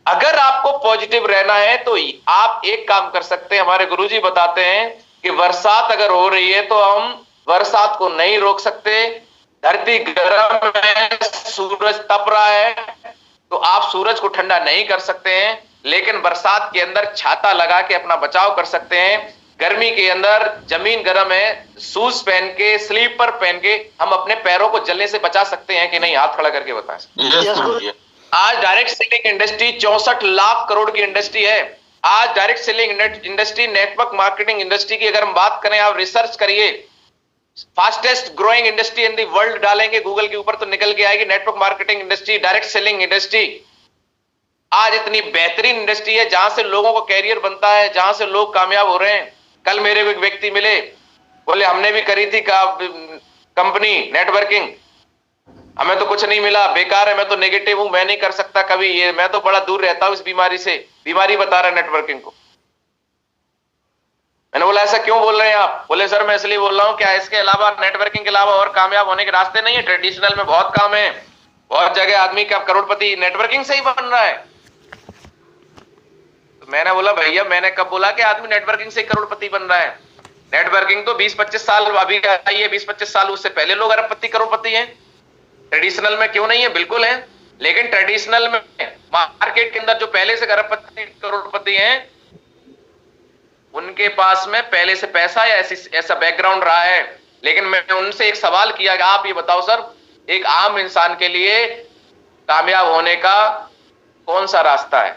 अगर आपको पॉजिटिव रहना है तो आप एक काम कर सकते हैं। हमारे गुरुजी बताते हैं कि बरसात अगर हो रही है तो हम बरसात को नहीं रोक सकते। धरती गर्म है, सूरज तप रहा है, तो आप सूरज को ठंडा नहीं कर सकते हैं, लेकिन बरसात के अंदर छाता लगा के अपना बचाव कर सकते हैं। गर्मी के अंदर जमीन गर्म है, शूज पहन के, स्लीपर पहन के हम अपने पैरों को जलने से बचा सकते हैं कि नहीं? हाथ खड़ा करके बताएं। आज direct selling industry 64 lakh crore की इंडस्ट्री है। आज direct selling industry, network marketing industry की अगर हम बात करें, आप रिसर्च करिए, fastest growing industry in the world डालेंगे गूगल के ऊपर तो निकल के आएगी network marketing industry, direct selling industry. आज इतनी बेहतरीन इंडस्ट्री है जहां से लोगों को कैरियर बनता है, जहां से लोग कामयाब हो रहे हैं। कल मेरे को एक व्यक्ति मिले, बोले हमने भी करी थी कंपनी नेटवर्किंग, हमें तो कुछ नहीं मिला, बेकार है, मैं तो नेगेटिव हूं, मैं नहीं कर सकता कभी ये, मैं तो बड़ा दूर रहता हूं इस बीमारी से। बीमारी बता रहा है नेटवर्किंग को। मैंने बोला ऐसा क्यों बोल रहे हैं आप? बोले सर मैं इसलिए बोल रहा हूं, क्या इसके अलावा, नेटवर्किंग के अलावा और कामयाब होने के रास्ते नहीं है? ट्रेडिशनल में बहुत काम है, बहुत जगह आदमी का करोड़पति नेटवर्किंग से ही बन रहा है। तो मैंने बोला भैया, मैंने कब बोला कि आदमी नेटवर्किंग से करोड़पति बन रहा है? नेटवर्किंग तो 20-25 साल अभी आई है, 20-25 साल उससे पहले लोग अरबपति करोड़पति हैं। ट्रेडिशनल में क्यों नहीं है? बिल्कुल है, लेकिन ट्रेडिशनल में मार्केट के अंदर जो पहले से अरबपति करोड़पति हैं, उनके पास में पहले से पैसा या ऐसा बैकग्राउंड रहा है। लेकिन मैंने उनसे एक सवाल किया कि आप ये बताओ सर, एक आम इंसान के लिए कामयाब होने का कौन सा रास्ता है?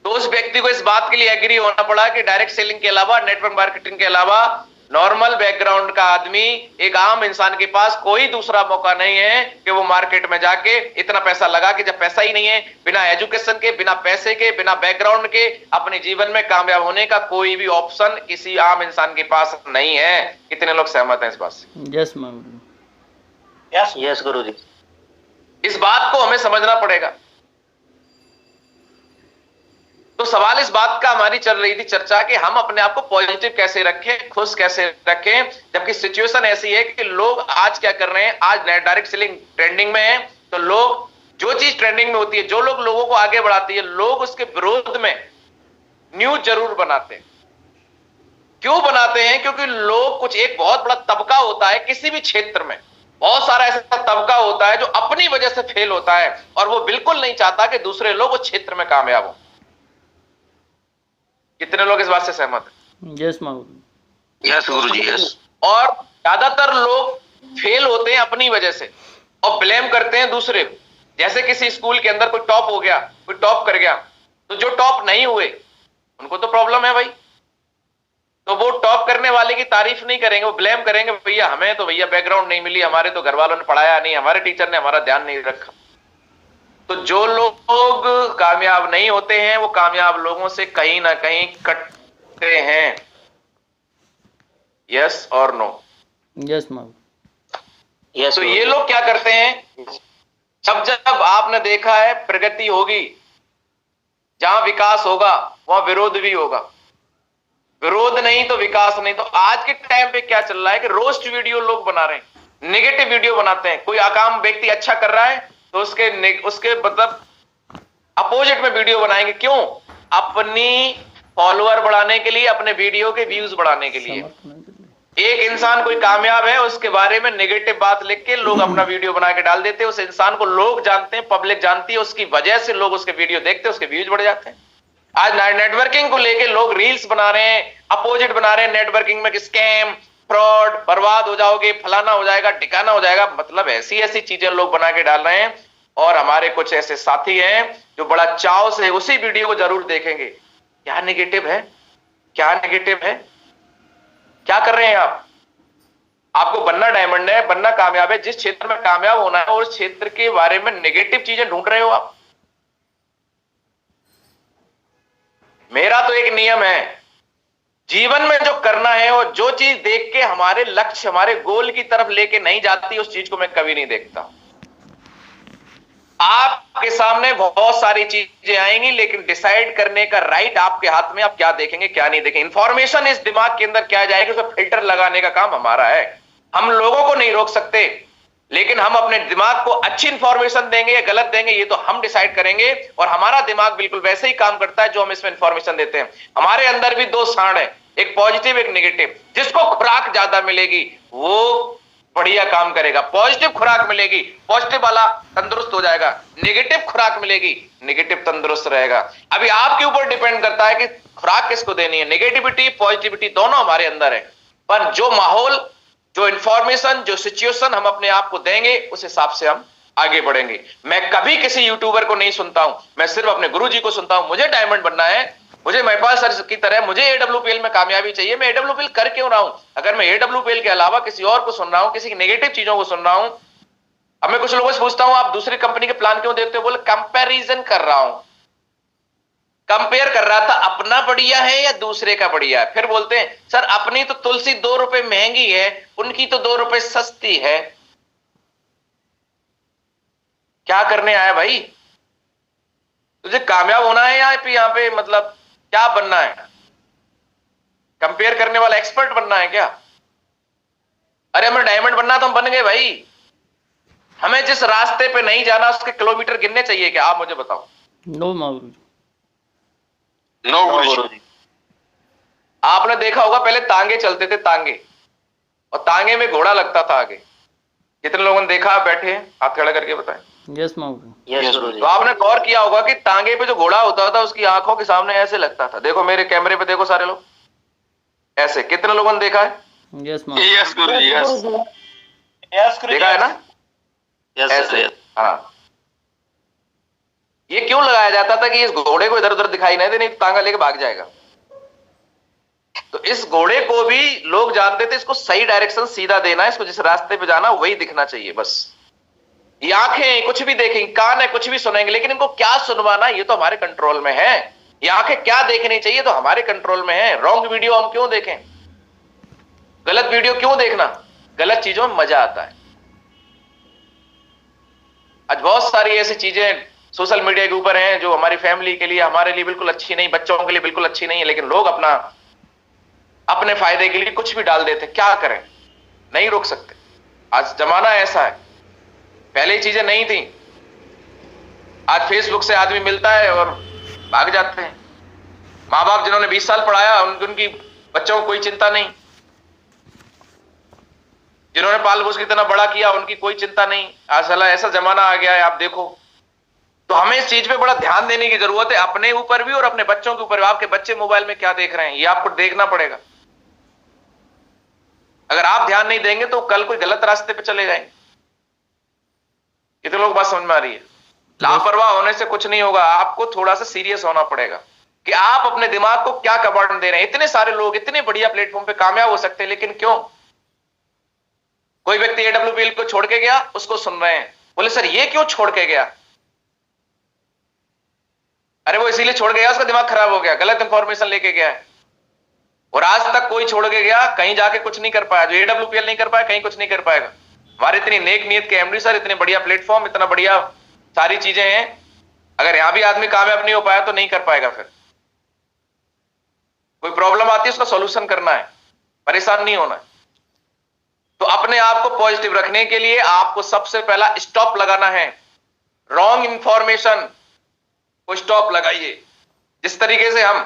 तो उस व्यक्ति को इस बात के लिए एग्री होना पड़ा कि डायरेक्ट सेलिंग के अलावा, नेटवर्क मार्केटिंग के अलावा, नॉर्मल बैकग्राउंड का आदमी, एक आम इंसान के पास कोई दूसरा मौका नहीं है कि वो मार्केट में जाके इतना पैसा लगा के, जब पैसा ही नहीं है, बिना एजुकेशन के, बिना पैसे के, बिना बैकग्राउंड के अपने जीवन में कामयाब होने का कोई भी ऑप्शन किसी आम इंसान के पास नहीं है। कितने लोग सहमत हैं इस बात से? यस मालूम। यस गुरुजी। इस बात को हमें समझना पड़ेगा। तो सवाल इस बात का हमारी चल रही थी चर्चा कि हम अपने आप को पॉजिटिव कैसे रखें, खुश कैसे रखें, जबकि सिचुएशन ऐसी है कि लोग आज क्या कर रहे हैं, आज डायरेक्ट सेलिंग ट्रेंडिंग में है, तो लोग जो चीज ट्रेंडिंग में होती है, जो लोग लोगों को आगे बढ़ाती है, लोग उसके विरोध में न्यूज जरूर बनाते हैं। क्यों बनाते हैं? क्योंकि लोग, कुछ एक बहुत बड़ा तबका होता है किसी भी क्षेत्र में, बहुत सारा ऐसा तबका होता है जो अपनी वजह से फेल होता है और वो बिल्कुल नहीं चाहता कि दूसरे लोग उस क्षेत्र में कामयाब हो। कितने लोग इस बात से सहमत हैं? यस मालूम। यस गुरुजी। यस। और ज्यादातर लोग फेल होते हैं अपनी वजह से और ब्लेम करते हैं दूसरे को। जैसे किसी स्कूल के अंदर कोई टॉप हो गया, कोई टॉप कर गया, तो जो टॉप नहीं हुए उनको तो प्रॉब्लम है भाई। तो वो टॉप करने वाले की तारीफ नहीं करेंगे, वो ब्लेम करेंगे, भैया हमें तो भैया बैकग्राउंड नहीं मिली, हमारे तो घर वालों ने पढ़ाया नहीं, हमारे टीचर ने हमारा ध्यान नहीं रखा। तो जो लोग कामयाब नहीं होते हैं वो कामयाब लोगों से कहीं ना कहीं कटते हैं। यस और नो? यस माहौल। यस तो ये लोग क्या करते हैं, जब जब आपने देखा है प्रगति होगी, जहां विकास होगा वहां विरोध भी होगा, विरोध नहीं तो विकास नहीं। तो आज के टाइम पे क्या चल रहा है कि रोस्ट वीडियो लोग बना रहे हैं, नेगेटिव वीडियो बनाते हैं। कोई काम व्यक्ति अच्छा कर रहा है तो उसके मतलब अपोजिट में वीडियो बनाएंगे। क्यों? अपनी फॉलोअर बढ़ाने के लिए, अपने वीडियो के व्यूज बढ़ाने के लिए। एक इंसान कोई कामयाब है उसके बारे में नेगेटिव बात लिख के लोग अपना वीडियो बना के डाल देते हैं। उस इंसान को लोग जानते हैं, पब्लिक जानती है, उसकी वजह से लोग उसके वीडियो देखते हैं, उसके व्यूज बढ़ जाते हैं। आज नेटवर्किंग को लेके लोग रील्स बना रहे हैं, अपोजिट बना रहे हैं नेटवर्किंग में, स्कैम, फ्रॉड, बर्बाद हो जाओगे, फलाना हो जाएगा, ठिकाना हो जाएगा, मतलब ऐसी ऐसी चीजें लोग बना के डाल रहे हैं। और हमारे कुछ ऐसे साथी हैं जो बड़ा चाव से उसी वीडियो को जरूर देखेंगे। क्या नेगेटिव है, क्या नेगेटिव है, क्या कर रहे हैं आप? आपको बनना डायमंड है, बनना कामयाब है, जिस क्षेत्र में कामयाब होना है और उस क्षेत्र के बारे में नेगेटिव चीजें ढूंढ रहे हो आप। मेरा तो एक नियम है, जीवन में जो करना है और जो चीज देख के हमारे लक्ष्य, हमारे गोल की तरफ लेके नहीं जाती, उस चीज को मैं कभी नहीं देखता। आपके सामने बहुत सारी चीजें आएंगी, लेकिन डिसाइड करने का राइट आपके हाथ में। आप क्या देखेंगे क्या नहीं देखेंगे, इंफॉर्मेशन इस दिमाग के अंदर क्या जाएगी, उसको फिल्टर लगाने का काम हमारा है। हम लोगों को नहीं रोक सकते, लेकिन हम अपने दिमाग को अच्छी इंफॉर्मेशन देंगे या गलत देंगे ये तो हम डिसाइड करेंगे। और हमारा दिमाग बिल्कुल वैसे ही काम करता है जो हम इसमें इंफॉर्मेशन देते हैं। हमारे अंदर भी दो सांड है, एक पॉजिटिव एक नेगेटिव। जिसको खुराक ज्यादा मिलेगी वो बढ़िया काम करेगा, पॉजिटिव खुराक मिलेगी, पॉजिटिव वाला तंदुरुस्त हो जाएगा, नेगेटिव खुराक मिलेगी, नेगेटिव तंदुरुस्त रहेगा। अभी आपके ऊपर डिपेंड करता है कि खुराक किसको देनी है, नेगेटिविटी पॉजिटिविटी दोनों हमारे अंदर है। पर जो माहौल, जो इंफॉर्मेशन, जो सिचुएशन हम अपने आप को देंगे उस हिसाब से हम आगे बढ़ेंगे। मैं कभी किसी यूट्यूबर को नहीं सुनता हूं, मैं सिर्फ अपने गुरुजी को सुनता हूं। मुझे डायमंड बनना है, मुझे महिपाल सर की तरह मुझे AWPL में कामयाबी चाहिए। मैं AWPL कर क्यों रहा हूं? अगर मैं AWPL के अलावा किसी और को सुन रहा हूं, किसी की नेगेटिव चीजों को सुन रहा हूं। अब मैं कुछ लोगों से पूछता हूं आप दूसरी कंपनी के प्लान क्यों देखते हो? बोले कंपैरिजन कर रहा हूं। कंपेयर कर रहा था, अपना बढ़िया है या दूसरे का बढ़िया है। फिर बोलते हैं सर अपनी तो तुलसी 2 रुपए महंगी है, उनकी तो 2 रुपए सस्ती है। क्या करने आया भाई? तुझे कामयाब होना है यहाँ पे मतलब क्या बनना है? कंपेयर करने वाला एक्सपर्ट बनना है क्या? अरे हमें डायमंड बनना तो हम बन गए भाई। हमें जिस रास्ते पे नहीं जाना उसके किलोमीटर गिनने चाहिए क्या? आप मुझे बताओ। नो माहौल। नो गुरुजी। आपने देखा होगा पहले तांगे चलते थे, तांगे, और तांगे में घोड़ा लगता था आगे। कितने लोगों ने देखा? बैठे हैं, हाथ खड़ा करके बताएं। यस माहौल। यस गुरुजी। तो आपने गौर किया होगा कि तांगे पे जो घोड़ा होता था उसकी आंखों के सामने ऐसे लगता था। देखो मेरे कैमरे पे देखो सारे लोग ऐसे। कितने लोगों ने देखा है? यस माहौल। यस गुरुजी। यस देखा है ना? ऐसे। हाँ, ये क्यों लगाया जाता था कि इस घोड़े को इधर उधर दिखाई नहीं दे, नहीं तो तांगा लेके भाग जाएगा। तो इस घोड़े को भी लोग जानते थे इसको सही डायरेक्शन सीधा देना है, इसको जिस रास्ते पे जाना वही दिखना चाहिए बस। ये आंखें कुछ भी देखेंगी, कान है कुछ भी सुनेंगे, लेकिन इनको क्या सुनवाना ये तो हमारे कंट्रोल में है। ये आंखें क्या देखनी चाहिए तो हमारे कंट्रोल में है। रॉन्ग वीडियो हम क्यों देखें? गलत वीडियो क्यों देखना? गलत चीजों में मजा आता है। आज बहुत सारी ऐसी चीजें सोशल मीडिया के ऊपर हैं जो हमारी फैमिली के लिए, हमारे लिए बिल्कुल अच्छी नहीं, बच्चों के लिए बिल्कुल अच्छी नहीं है, लेकिन लोग अपने फायदे के लिए कुछ भी डाल देते। क्या करें? नहीं रोक सकते। आज जमाना ऐसा है, पहले चीजें नहीं थी। आज फेसबुक से आदमी मिलता है और भाग जाते हैं। माँ बाप जिन्होंने 20 साल पढ़ाया उनकी बच्चों को कोई चिंता नहीं, जिन्होंने पाल पोस के इतना बड़ा किया उनकी कोई चिंता नहीं। आज साला ऐसा जमाना आ गया है, आप देखो। तो हमें इस चीज पे बड़ा ध्यान देने की जरूरत है, अपने ऊपर भी और अपने बच्चों के ऊपर भी। आपके बच्चे मोबाइल में क्या देख रहे हैं ये आपको देखना पड़ेगा। अगर आप ध्यान नहीं देंगे तो कल कोई गलत रास्ते पे चले जाएंगे। कितने लोग बात समझ में आ रही है? लापरवाह होने से कुछ नहीं होगा, आपको थोड़ा सा सीरियस होना पड़ेगा कि आप अपने दिमाग को क्या कमांड दे रहे हैं। इतने सारे लोग इतने बढ़िया प्लेटफॉर्म पे कामयाब हो सकते हैं, लेकिन क्यों? कोई व्यक्ति AWPL को छोड़ के गया, उसको सुन रहे हैं, बोले सर ये क्यों छोड़ के गया? अरे वो इसीलिए छोड़ गया, उसका दिमाग खराब हो गया, गलत इंफॉर्मेशन लेके गया है। और आज तक कोई छोड़ के गया, कहीं जाके कुछ नहीं कर पाया। जो AWPL नहीं कर पाया, कहीं कुछ नहीं कर पाएगा। हमारे इतनी नेक नीयत के MD सर, इतने बढ़िया प्लेटफॉर्म, इतना बढ़िया सारी चीजें हैं, अगर यहां भी आदमी कामयाब नहीं हो पाया तो नहीं कर पाएगा। फिर कोई प्रॉब्लम आती है, उसका सॉल्यूशन करना है, परेशान नहीं होना है। तो अपने आप को पॉजिटिव रखने के लिए आपको सबसे पहला स्टॉप लगाना है। रॉन्ग इंफॉर्मेशन को स्टॉप लगाइए। जिस तरीके से हम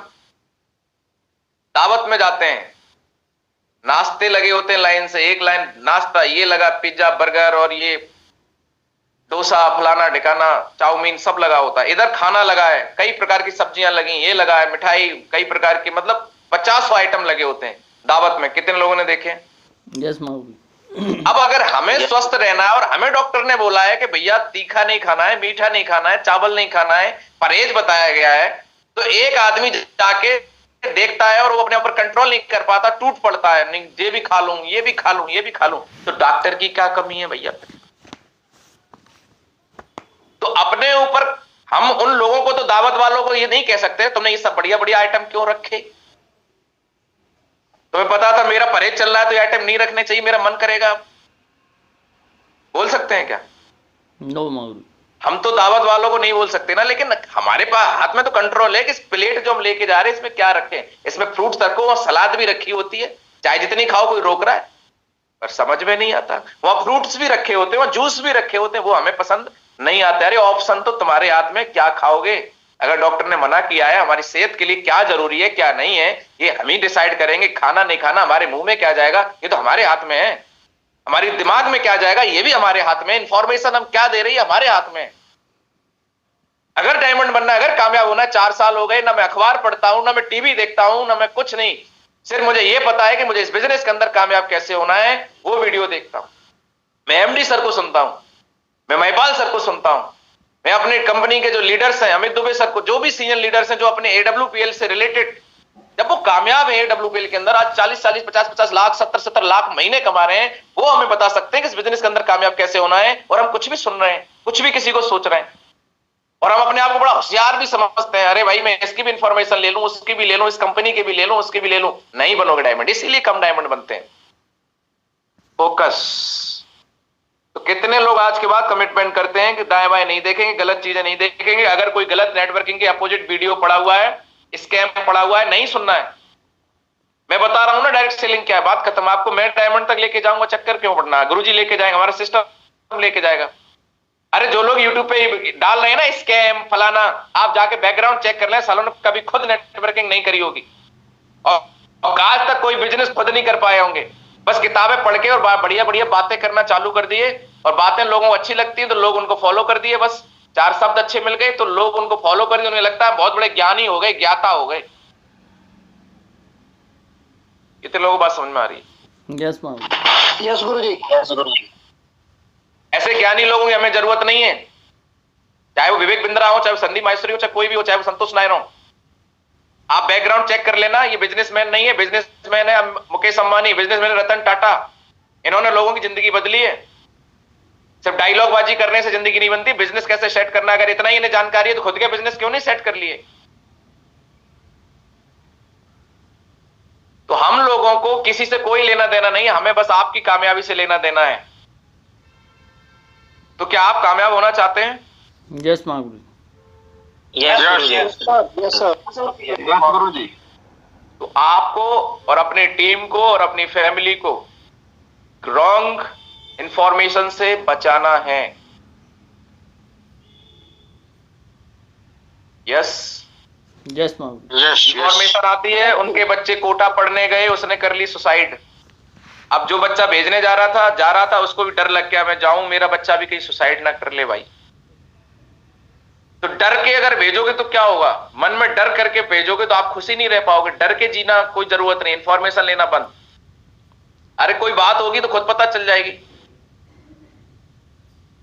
दावत में जाते हैं, नाश्ते लगे होते हैं लाइन से, एक लाइन नाश्ता, ये लगा पिज्जा बर्गर और ये डोसा फलाना ढिकाना चाउमीन सब लगा होता है। इधर खाना लगा है, कई प्रकार की सब्जियां लगी, ये लगा है मिठाई, कई प्रकार की, मतलब 50 आइटम लगे होते हैं दावत में। कितने लोगों ने देखे? यस माऊली। अब अगर हमें स्वस्थ रहना है और हमें डॉक्टर ने बोला है कि भैया तीखा नहीं खाना है, मीठा नहीं खाना है, चावल नहीं खाना है, परहेज बताया गया है, तो एक आदमी जाके देखता है और वो अपने ऊपर कंट्रोल नहीं कर पाता, टूट पड़ता है, नहीं ये भी खा लूं, ये भी खा लूं, ये भी खा लूं। तो डॉक्टर की क्या कमी है भैया? तो अपने ऊपर हम उन लोगों को, तो दावत वालों को ये नहीं कह सकते तुमने ये सब बढ़िया बढ़िया आइटम क्यों रखे। तुम्हें पता था मेरा परहेज चल रहा है तो ये आइटम नहीं रखने चाहिए, मेरा मन करेगा, बोल सकते हैं क्या? नो माऊली। हम तो दावत वालों को नहीं बोल सकते ना, लेकिन हमारे पास हाथ में तो कंट्रोल है कि इस प्लेट जो हम लेके जा रहे हैं इसमें क्या रखें। इसमें फ्रूट्स रखो और सलाद भी रखी होती है, चाहे जितनी खाओ, कोई रोक रहा है? पर समझ में नहीं आता। वहां फ्रूट्स भी रखे होते हैं, वहां जूस भी रखे होते हैं, वो हमें पसंद नहीं आते। अरे ऑप्शन तो तुम्हारे हाथ में, क्या खाओगे? अगर डॉक्टर ने मना किया है, हमारी सेहत के लिए क्या जरूरी है क्या नहीं है, ये हम ही डिसाइड करेंगे। खाना नहीं खाना हमारे मुंह में क्या जाएगा, ये तो हमारे हाथ में है। हमारी दिमाग में क्या जाएगा, ये भी हमारे हाथ में। इंफॉर्मेशन हम क्या दे रही है, हमारे हाथ में। अगर डायमंड बनना है, अगर कामयाब होना है, 4 साल हो गए ना मैं अखबार पढ़ता हूं, ना मैं टीवी देखता हूं, ना मैं कुछ नहीं, सिर्फ मुझे ये पता है कि मुझे इस बिजनेस के अंदर कामयाब कैसे होना है, वो वीडियो देखता हूं। मैं MD सर को सुनता हूं, मैं महिपाल सर को सुनता हूं, मैं अपने कंपनी के जो लीडर्स हैं, अमित दुबे सर को, जो भी सीनियर लीडर्स हैं जो अपने AWPL से रिलेटेड, जब वो कामयाब है AWPL के अंदर, आज 40-40, 50-50 लाख, 70-70 लाख महीने कमा रहे हैं, वो हमें बता सकते हैं कि इस बिजनेस के अंदर कामयाब कैसे होना है। और हम कुछ भी सुन रहे हैं, कुछ भी किसी को सोच रहे हैं, और हम अपने आप को बड़ा होशियार भी समझते हैं। अरे भाई मैं इसकी भी इंफॉर्मेशन ले लूं, उसकी भी ले लूं, इस कंपनी की भी ले लूं, उसकी भी ले लूं। नहीं बनोगे डायमंड, इसीलिए कम डायमंड बनते हैं। फोकस। तो कितने लोग आज के बाद कमिटमेंट करते हैं कि दाएं बाएं नहीं देखेंगे, गलत चीजें नहीं देखेंगे। अगर कोई गलत नेटवर्किंग के अपोजिट वीडियो पड़ा हुआ है, स्कैम पड़ा हुआ है, नहीं सुनना है। मैं बता रहा हूं ना डायरेक्ट सेलिंग क्या है, बात खत्म। आपको मैं डायमंड तक लेके जाऊंगा, चक्कर क्यों पड़ना है? गुरुजी लेके जाएंगे, हमारा सिस्टम लेके जाएगा। अरे जो लोग यूट्यूब पे डाल रहे हैं ना स्कैम फलाना, आप जाके बैकग्राउंड चेक कर लें, सालों ने कभी खुद नेटवर्किंग नहीं करी होगी और आज तक कोई बिजनेस खुद नहीं कर पाए होंगे। बस किताबें पढ़ के और बढ़िया बढ़िया बातें करना चालू कर दिए, और बातें लोगों को अच्छी लगती है तो लोग उनको फॉलो कर दिए। बस 4 शब्द अच्छे मिल गए तो लोग उनको फॉलो कर दिए, उन्हें लगता है बहुत बड़े ज्ञानी हो गए, ज्ञाता हो गए। कितने लोगों को बात समझ में आ रही है? यस माऊली। यस गुरुजी, यस गुरुजी। ऐसे ज्ञानी लोगों की हमें जरूरत नहीं है, चाहे वो विवेक बिंद्रा हो, चाहे वो संदीप माहेश्वरी हो, चाहे कोई भी हो, चाहे वो संतोष नायर हो। आप बैकग्राउंड चेक कर लेना, ये बिजनेसमैन नहीं है। बिजनेसमैन है मुकेश अंबानी, बिजनेसमैन रतन टाटा। इन्होंने लोगों की जिंदगी बदली है। सिर्फ डायलॉग बाजी करने से जिंदगी नहीं बनती, बिजनेस कैसे सेट करना, अगर इतना ही इन्हें जानकारी है तो खुद के बिजनेस क्यों नहीं सेट कर लिए? तो हम लोगों को किसी से कोई लेना देना नहीं है, हमें बस आपकी कामयाबी से लेना देना है। तो क्या आप कामयाब होना चाहते हैं? यस माऊली। यस गुरुजी, यस गुरुजी। तो आपको और अपनी टीम को और अपनी फैमिली को रॉन्ग इंफॉर्मेशन से बचाना है। यस माऊली। इंफॉर्मेशन आती है उनके बच्चे कोटा पढ़ने गए, उसने कर ली सुसाइड। अब जो बच्चा भेजने जा रहा था उसको भी डर लग गया, मैं जाऊं मेरा बच्चा भी कहीं सुसाइड ना कर ले भाई। तो डर के अगर भेजोगे तो क्या होगा? मन में डर करके भेजोगे तो आप खुशी नहीं रह पाओगे। डर के जीना कोई जरूरत नहीं, इंफॉर्मेशन लेना बंद। अरे कोई बात होगी तो खुद पता चल जाएगी।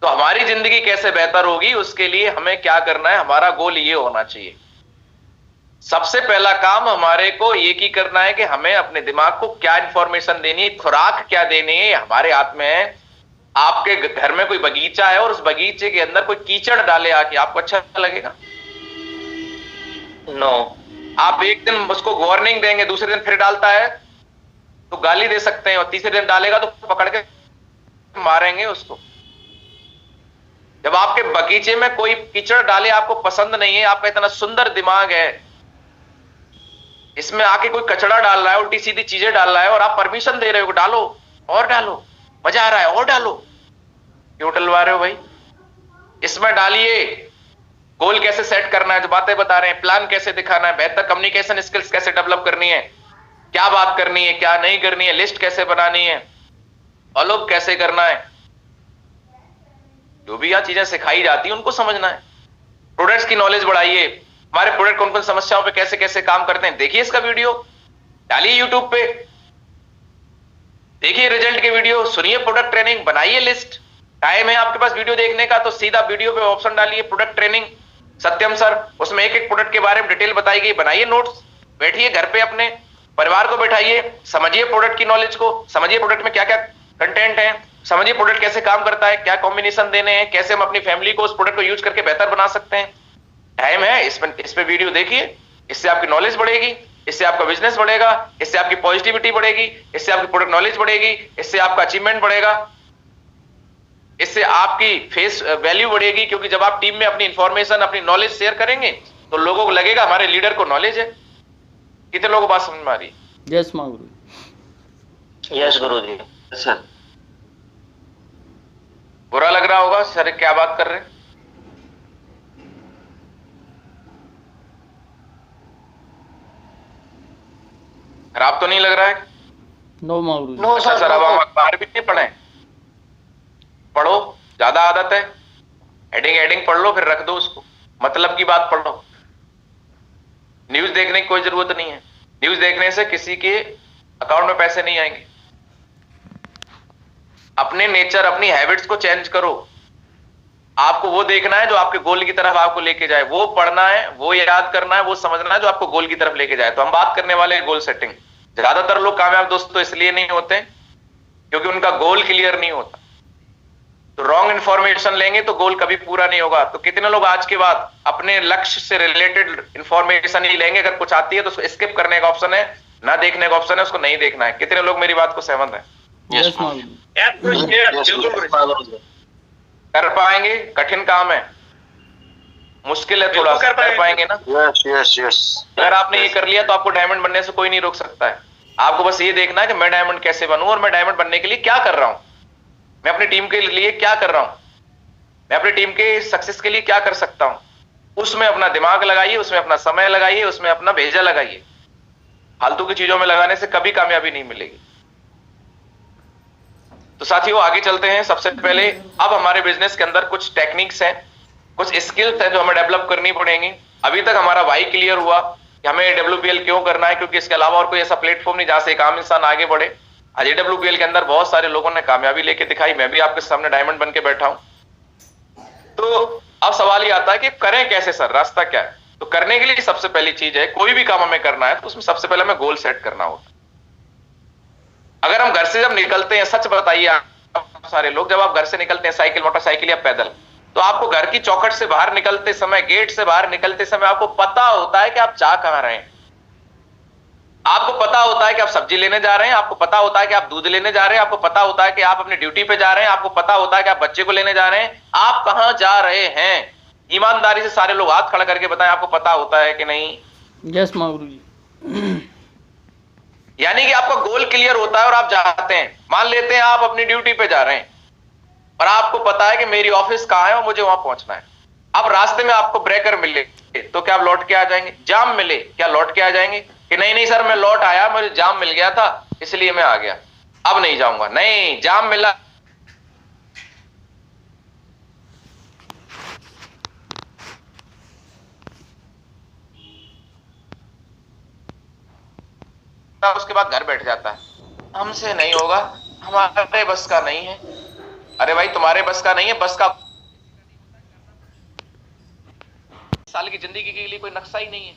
तो हमारी जिंदगी कैसे बेहतर होगी, उसके लिए हमें क्या करना है, हमारा गोल ये होना चाहिए। सबसे पहला काम हमारे को ये की करना है कि हमें अपने दिमाग को क्या इंफॉर्मेशन देनी है, खुराक क्या देनी है, हमारे हाथ में है। आपके घर में कोई बगीचा है और उस बगीचे के अंदर कोई कीचड़ डाले आके, आपको अच्छा लगेगा? नो। आप एक दिन उसको वार्निंग देंगे, दूसरे दिन फिर डालता है तो गाली दे सकते हैं, और तीसरे दिन डालेगा तो पकड़ के मारेंगे उसको। जब आपके बगीचे में कोई कीचड़ डाले आपको पसंद नहीं है, आपका इतना सुंदर दिमाग है, इसमें आके कोई कचड़ा डाल रहा है, उल्टी सीधी चीजें डाल रहा है, और आप परमिशन दे रहे हो डालो और डालो, मजा आ रहा है और डालो, क्यों डलवा रहे हो भाई? इसमें डालिए। गोल कैसे सेट करना है, जो बातें बता रहे हैं, प्लान कैसे दिखाना है, बेहतर कम्युनिकेशन स्किल्स कैसे डेवलप करनी है, क्या बात करनी है क्या नहीं करनी है, लिस्ट कैसे बनानी है, फॉलो कैसे करना है, जो भी यहां चीजें सिखाई जाती हैं उनको समझना है। प्रोडक्ट्स की नॉलेज बढ़ाइए, हमारे प्रोडक्ट कौन कौन समस्याओं पे कैसे कैसे काम करते हैं, देखिए इसका वीडियो, डालिए यूट्यूब पे, देखिए रिजल्ट के वीडियो, सुनिए प्रोडक्ट ट्रेनिंग, बनाइए लिस्ट। टाइम है आपके पास वीडियो देखने का तो सीधा वीडियो पे ऑप्शन डालिए प्रोडक्ट ट्रेनिंग सत्यम सर, उसमें एक एक प्रोडक्ट के बारे में डिटेल बताई गई, बनाइए नोट्स, बैठिए घर पे अपने परिवार को बैठाइए, समझिए प्रोडक्ट की नॉलेज को, समझिए प्रोडक्ट में क्या क्या कंटेंट है, समझिए प्रोडक्ट कैसे काम करता है, क्या कॉम्बिनेशन देने हैं, कैसे हम अपनी फैमिली को उस प्रोडक्ट को यूज करके बेहतर बना सकते हैं। टाइम है, इस पे वीडियो देखिए, इससे आपकी नॉलेज बढ़ेगी, इससे आपका बिजनेस बढ़ेगा, इससे आपकी पॉजिटिविटी बढ़ेगी, इससे आपकी प्रोडक्ट नॉलेज बढ़ेगी, इससे आपका अचीवमेंट बढ़ेगा, इससे आपकी फेस वैल्यू बढ़ेगी। क्योंकि जब आप टीम में अपनी इंफॉर्मेशन अपनी नॉलेज शेयर करेंगे तो लोगों को लगेगा हमारे लीडर को नॉलेज है। कितने लोगों को बात समझ में आ रही है? यस माँ गुरु। यस गुरु जी। सर बुरा लग रहा होगा सर क्या बात कर रहे हैं? खराब तो नहीं लग रहा है? नो माँ गुरु। नो अच्छा सर, अब हम अखबार भी नहीं पढ़े, पढ़ो, ज्यादा आदत है, हेडिंग हेडिंग पढ़ लो फिर रख दो उसको, मतलब की बात पढ़ लो। न्यूज देखने की कोई जरूरत नहीं है, न्यूज देखने से किसी के अकाउंट में पैसे नहीं आएंगे। अपने नेचर अपनी हैबिट्स को चेंज करो, आपको वो देखना है जो आपके गोल की तरफ आपको लेके जाए, वो पढ़ना है, वो याद करना है, वो समझना है जो आपको गोल की तरफ लेके जाए। तो हम बात करने वाले हैं गोल सेटिंग। ज्यादातर लोग कामयाब दोस्तों इसलिए नहीं होते क्योंकि उनका गोल क्लियर नहीं होता, तो रॉन्ग इंफॉर्मेशन लेंगे तो गोल कभी पूरा नहीं होगा। तो कितने लोग आज के बाद अपने लक्ष्य से रिलेटेड इंफॉर्मेशन ही लेंगे, अगर कुछ आती है तो उसको स्किप करने का ऑप्शन है, ना देखने का ऑप्शन है, उसको नहीं देखना है। कितने लोग मेरी बात को सहमत हैं? यस माँ गुरु। कर पाएंगे? कठिन काम है, मुश्किल है थोड़ा सा, कर पाएंगे ना? Yes yes yes. अगर आपने ये कर लिया तो आपको डायमंड बनने से कोई नहीं रोक सकता है। आपको बस ये देखना है कि मैं डायमंड कैसे बनूं और मैं डायमंड बनने के लिए क्या कर रहा हूं, मैं अपनी टीम के लिए क्या कर रहा हूं, मैं अपनी टीम के सक्सेस के लिए क्या कर सकता हूं। उसमें अपना दिमाग लगाइए, उसमें अपना समय लगाइए, उसमें अपना भेजा लगाइए। फालतू की चीजों में लगाने से कभी कामयाबी नहीं मिलेगी। तो साथियों आगे चलते हैं। सबसे पहले अब हमारे बिजनेस के अंदर कुछ टेक्निक्स हैं, कुछ स्किल्स हैं जो हमें डेवलप करनी पड़ेंगी। अभी तक हमारा वाई क्लियर हुआ कि हमें डब्ल्यूपीएल क्यों करना है, क्योंकि इसके अलावा और कोई ऐसा प्लेटफॉर्म नहीं जहां से एक आम इंसान आगे बढ़े। आज डब्ल्यूपीएल के अंदर बहुत सारे लोगों ने कामयाबी लेके दिखाई, मैं भी आपके सामने डायमंड बन के बैठा हूं। तो अब सवाल ये आता है कि करें कैसे सर, रास्ता क्या है? तो करने के लिए सबसे पहली चीज है, कोई भी काम हमें करना है तो उसमें सबसे पहले हमें गोल सेट करना होगा। अगर हम घर से जब निकलते हैं, सच बताइए आप सारे लोग, जब आप घर से निकलते हैं साइकिल मोटरसाइकिल या पैदल, तो आपको घर की चौखट से बाहर निकलते समय, गेट से बाहर निकलते समय आपको पता होता है कि आप जा कहां रहे हैं। आपको पता होता है कि आप सब्जी लेने जा रहे हैं, आपको पता होता है कि आप दूध लेने जा रहे हैं, आपको पता होता है कि आप अपनी ड्यूटी पे जा रहे हैं, आपको पता होता है कि आप बच्चे को लेने जा रहे हैं। आप कहां जा रहे हैं? ईमानदारी से सारे लोग हाथ खड़ा करके बताएं, आपको पता होता है कि नहीं? यस माँ गुरु जी। यानी कि आपका गोल क्लियर होता है और आप जाते हैं। मान लेते हैं आप अपनी ड्यूटी पे जा रहे हैं और आपको पता है कि मेरी ऑफिस कहां है और मुझे वहां पहुंचना है। अब रास्ते में आपको ब्रेकर मिले तो क्या आप लौट के आ जाएंगे? जाम मिले क्या लौट के आ जाएंगे कि नहीं नहीं सर मैं लौट आया, मुझे जाम मिल गया था इसलिए मैं आ गया, अब नहीं जाऊंगा? नहीं, जाम मिला उसके बाद घर बैठ जाता है, हमसे नहीं होगा, हमारे बस का नहीं है, अरे भाई तुम्हारे बस का नहीं है, बस का साल की जिंदगी के लिए कोई नक्शा ही नहीं है।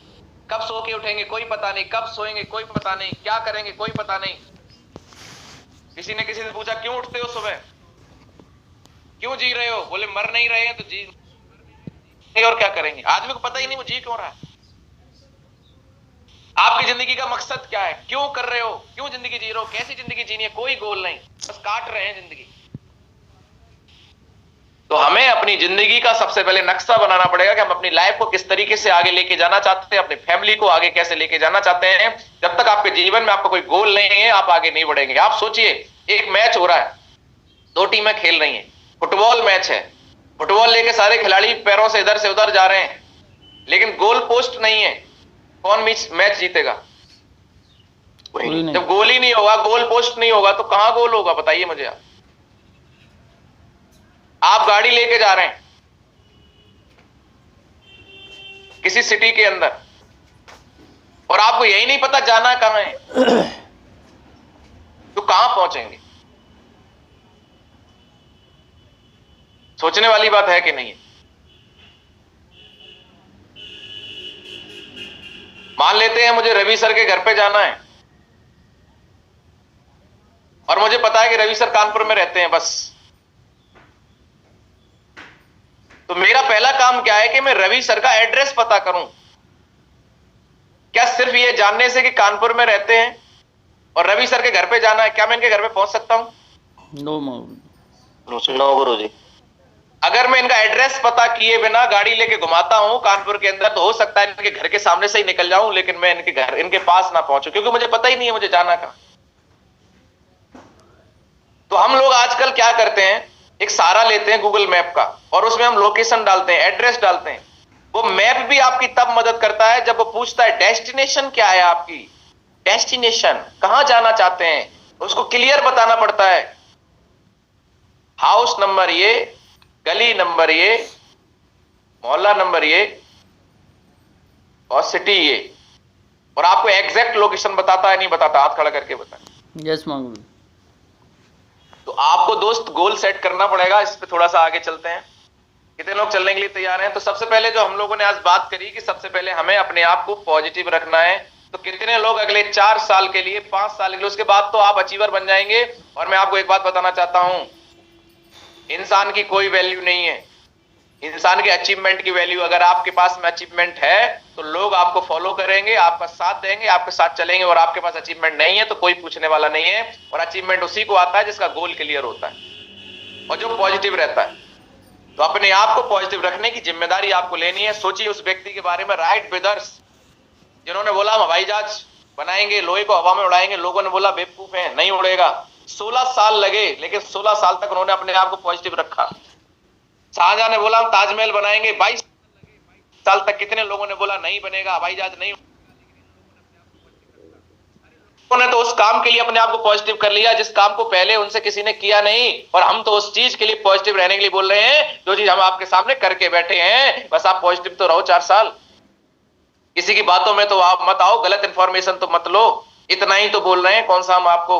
कब सो के उठेंगे कोई पता नहीं, कब सोएंगे कोई पता नहीं, क्या करेंगे कोई पता नहीं। किसी ने किसी से पूछा क्यों उठते हो सुबह, क्यों जी रहे हो, बोले मर नहीं रहे हैं तो जी और क्या करेंगे। आदमी को पता ही नहीं वो जी क्यों रहा है। आपकी जिंदगी का मकसद क्या है, क्यों कर रहे हो, क्यों जिंदगी जी रहे हो, कैसी जिंदगी जीनी है, कोई गोल नहीं, बस काट रहे हैं जिंदगी। तो हमें अपनी जिंदगी का सबसे पहले नक्शा बनाना पड़ेगा कि हम अपनी लाइफ को किस तरीके से आगे लेके जाना चाहते हैं, अपनी फैमिली को आगे कैसे लेके जाना चाहते हैं। जब तक आपके जीवन में आपका कोई गोल नहीं है आप आगे नहीं बढ़ेंगे। आप सोचिए एक मैच हो रहा है, दो टीमें खेल रही हैं, फुटबॉल मैच है, फुटबॉल लेके सारे खिलाड़ी पैरों से इधर से उधर जा रहे हैं, लेकिन गोल पोस्ट नहीं है, कौन मैच जीतेगा? जब गोल ही नहीं होगा, गोल पोस्ट नहीं होगा तो कहां गोल होगा बताइए मुझे। आप गाड़ी लेके जा रहे हैं किसी सिटी के अंदर और आपको यही नहीं पता जाना कहां है, तो कहां पहुंचेंगे? सोचने वाली बात है कि नहीं है? मान लेते हैं मुझे रवि सर के घर पे जाना है और मुझे पता है कि रवि सर कानपुर में रहते हैं बस, तो मेरा पहला काम क्या है कि मैं रवि सर का एड्रेस पता करूं। क्या सिर्फ ये जानने से कि कानपुर में रहते हैं और रवि सर के घर पे जाना है, क्या मैं इनके घर पे पहुंच सकता हूं? नो गुरुजी। अगर मैं इनका एड्रेस पता किए बिना गाड़ी लेके घुमाता हूं कानपुर के अंदर, तो हो सकता है इनके घर के सामने से ही निकल जाऊं, लेकिन मैं इनके घर इनके पास ना पहुंचूं, क्योंकि मुझे पता ही नहीं है मुझे जाना कहां। तो हम लोग आजकल क्या करते हैं, एक सहारा लेते हैं गूगल मैप का और उसमें हम लोकेशन डालते हैं, एड्रेस डालते हैं। वो मैप भी आपकी तब मदद करता है जब वो पूछता है डेस्टिनेशन क्या है, आपकी डेस्टिनेशन कहां जाना चाहते हैं, उसको क्लियर बताना पड़ता है। हाउस नंबर ये, गली नंबर ये, मोहल्ला नंबर ये और सिटी ये, और आपको एग्जैक्ट लोकेशन बताता है नहीं बताता? हाथ खड़ा करके बताएं। यस मांगू। तो आपको दोस्त गोल सेट करना पड़ेगा। इस पे थोड़ा सा आगे चलते हैं, कितने लोग चलने के लिए तैयार हैं? तो सबसे पहले जो हम लोगों ने आज बात करी कि सबसे पहले हमें अपने आप को पॉजिटिव रखना है। तो कितने लोग अगले 4 साल के लिए, 5 साल के लिए, उसके बाद तो आप अचीवर बन जाएंगे। और मैं आपको एक बात बताना चाहता हूं, इंसान की कोई वैल्यू नहीं है, इंसान के अचीवमेंट की वैल्यू। अगर आपके पास में अचीवमेंट है तो लोग आपको फॉलो करेंगे, आपका साथ देंगे, आपके साथ चलेंगे। और आपके पास अचीवमेंट नहीं है तो कोई पूछने वाला नहीं है। और अचीवमेंट उसी को आता है जिसका गोल क्लियर होता है और जो पॉजिटिव रहता है। तो अपने आप को पॉजिटिव रखने की जिम्मेदारी आपको लेनी है। सोचिए उस व्यक्ति के बारे में, राइट ब्रदर्स, जिन्होंने बोला हम हवाई जहाज बनाएंगे, लोहे को हवा में उड़ाएंगे, लोगों ने बोला बेवकूफ है, नहीं उड़ेगा। 16 साल लगे, लेकिन 16 साल तक उन्होंने अपने आप को पॉजिटिव रखा। शाहजहां ने बोला हम ताजमहल बनाएंगे, 22 साल तक कितने लोगों ने बोला नहीं बनेगा, हवाई जहाज नहीं। उन्होंने तो उस काम के लिए अपने आप को पॉजिटिव कर लिया जिस काम को पहले उनसे किसी ने किया नहीं। और हम तो उस चीज के लिए पॉजिटिव रहने के लिए बोल रहे हैं जो चीज हम आपके सामने करके बैठे हैं। बस आप पॉजिटिव तो रहो 4 साल। किसी की बातों में तो आप मत आओ, गलत इंफॉर्मेशन तो मत लो। इतना ही तो बोल रहे हैं, कौन सा हम आपको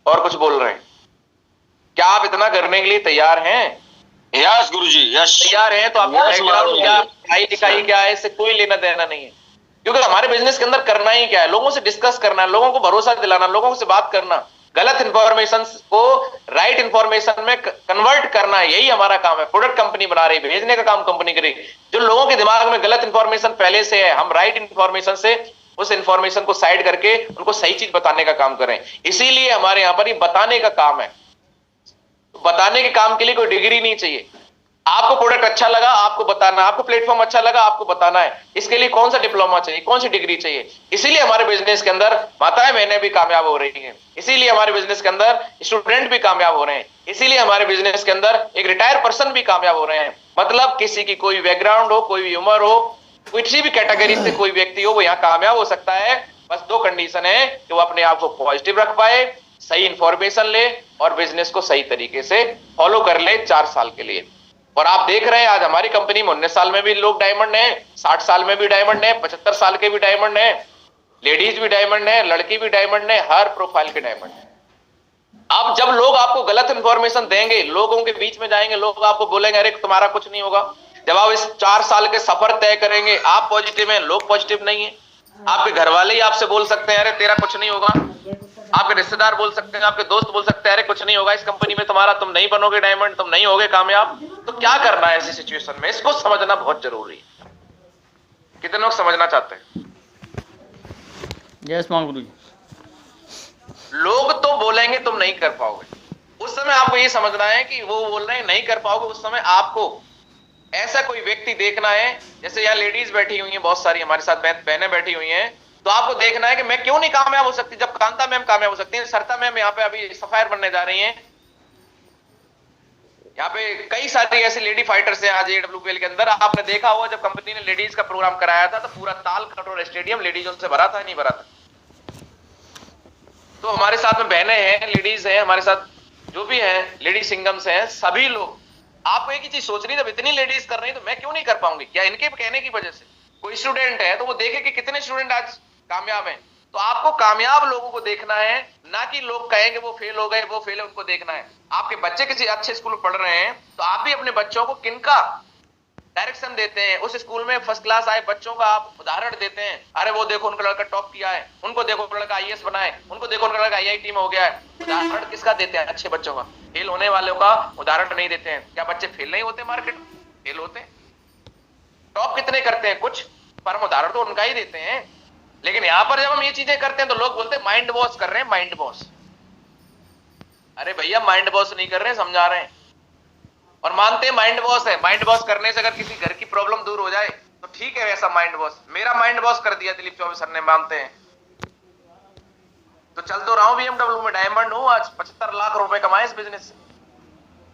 और कुछ बोल रहे हैं? क्या आप इतना करने के लिए तैयार हैं? यस गुरुजी, यस। तैयार हैं तो आपको बैकग्राउंड क्या, पढ़ाई लिखाई क्या है, इससे कोई लेना देना नहीं है। क्योंकि हमारे बिजनेस के अंदर करना ही क्या है, लोगों से डिस्कस करना, लोगों को भरोसा दिलाना, लोगों से बात करना, गलत इंफॉर्मेशन को राइट इंफॉर्मेशन में कन्वर्ट करना, यही हमारा काम है। प्रोडक्ट कंपनी बना रही, भेजने का काम कंपनी करेगी। जो लोगों के दिमाग में गलत इंफॉर्मेशन पहले से है, हम राइट इंफॉर्मेशन से उस इंफॉर्मेशन को साइड करके उनको सही चीज बताने का काम करें। इसीलिए हमारे यहां पर ये बताने का काम है। तो बताने के काम के लिए कोई डिग्री नहीं चाहिए। आपको प्रोडक्ट अच्छा लगा, आपको बताना, आपको प्लेटफॉर्म अच्छा लगा, आपको बताना है। इसके लिए कौन सा डिप्लोमा चाहिए, कौन सी डिग्री चाहिए? इसीलिए हमारे बिजनेस के अंदर माताएं बहनें भी कामयाब हो रही हैं, इसीलिए हमारे बिजनेस के अंदर स्टूडेंट भी कामयाब हो रहे हैं, इसीलिए हमारे बिजनेस के अंदर एक रिटायर्ड पर्सन भी कामयाब हो रहे हैं। मतलब किसी की कोई बैकग्राउंड हो, कोई भी उम्र हो, किसी भी कैटेगरी से कोई व्यक्ति हो, वो यहाँ कामयाब हो सकता है। बस 2 कंडीशन है कि वो अपने आप को पॉजिटिव रख पाए, सही इंफॉर्मेशन ले और बिजनेस को सही तरीके से फॉलो कर ले 4 साल के लिए। और आप देख रहे हैं आज हमारी कंपनी में 19 साल में भी लोग डायमंड हैं, 60 साल में भी डायमंड है, 75 साल के भी डायमंड है, लेडीज भी डायमंड है, लड़की भी डायमंड है, हर प्रोफाइल के डायमंड है। अब जब लोग आपको गलत इंफॉर्मेशन देंगे, लोगों के बीच में जाएंगे, लोग आपको बोलेंगे अरे तुम्हारा कुछ नहीं होगा। जब आप इस 4 साल के सफर तय करेंगे, आप पॉजिटिव हैं, लोग पॉजिटिव नहीं है। आपके घर वाले ही आपसे बोल सकते हैं अरे तेरा कुछ नहीं होगा, आपके रिश्तेदार बोल सकते हैं, आपके दोस्त बोल सकते हैं अरे कुछ नहीं होगा इस कंपनी में तुम्हारा, तुम नहीं बनोगे डायमंड, तुम नहीं होगे कामयाब। तो क्या करना है ऐसी सिचुएशन में, इसको समझना बहुत जरूरी है। कितने लोग समझना चाहते हैं? यस मां गुरु जी। लोग तो बोलेंगे तुम नहीं कर पाओगे, उस समय आपको ये समझना है कि वो बोल रहे हैं नहीं कर पाओगे, उस समय आपको ऐसा कोई व्यक्ति देखना है, जैसे यहाँ लेडीज बैठी हुई हैं बहुत सारी, हमारे साथ बहनें बैठी हुई हैं, तो आपको देखना है कि मैं क्यों नहीं कामयाब हो सकती, जब कांता मैम कामयाब हो सकती है, सरिता मैम यहाँ पे अभी सफायर बनने जा रही हैं, यहाँ पे कई सारी ऐसी लेडी फाइटर्स हैं आज AWPL के अंदर। आपने देखा होगा जब कंपनी ने लेडीज का प्रोग्राम कराया था तो पूरा ताल कटोरा स्टेडियम लेडीजों से भरा था, नहीं भरा था? तो हमारे साथ में बहनें हैं, लेडीज हैं, हमारे साथ जो भी हैं लेडी सिंगम्स हैं, सभी लोग आपको एक ही चीज सोच रही, जब इतनी लेडीज कर रही तो मैं क्यों नहीं कर पाऊंगी? क्या इनके कहने की वजह से कोई स्टूडेंट है तो वो देखे कि कितने स्टूडेंट आज कामयाब हैं। तो आपको कामयाब लोगों को देखना है, ना कि लोग कहेंगे वो फेल हो गए, वो फेल है, उनको देखना है। आपके बच्चे किसी अच्छे स्कूल में पढ़ रहे हैं तो आप भी अपने बच्चों को किनका डायरेक्शन देते हैं, उस स्कूल में फर्स्ट क्लास आए बच्चों का आप उदाहरण देते हैं, अरे वो देखो उनका लड़का टॉप किया है, उनको देखो उनका लड़का IAS बना है, उनको देखो उनका लड़का IIT में हो गया है। उदाहरण किसका देते हैं? अच्छे बच्चों का। फेल होने वालों का उदाहरण नहीं देते हैं। क्या बच्चे फेल नहीं होते? मार्केट फेल होते हैं। टॉप कितने करते हैं? कुछ, पर हम उदाहरण तो उनका ही देते हैं। लेकिन यहां पर जब हम ये चीजें करते हैं तो लोग बोलते हैं माइंड वॉश कर रहे हैं, माइंड वॉश। अरे भैया माइंड वॉश नहीं कर रहे हैं, समझा रहे हैं और मानते हैं माइंड वॉश है। माइंड वॉश करने से अगर किसी घर की प्रॉब्लम दूर हो जाए तो ठीक है, वैसा माइंड वॉश। मेरा माइंड वॉश कर दिया दिलीप चौबे सर ने, मानते हैं तो चल तो रहा हूं BMW में, डायमंड हूं, आज 75 लाख रुपए कमाए इस बिजनेस से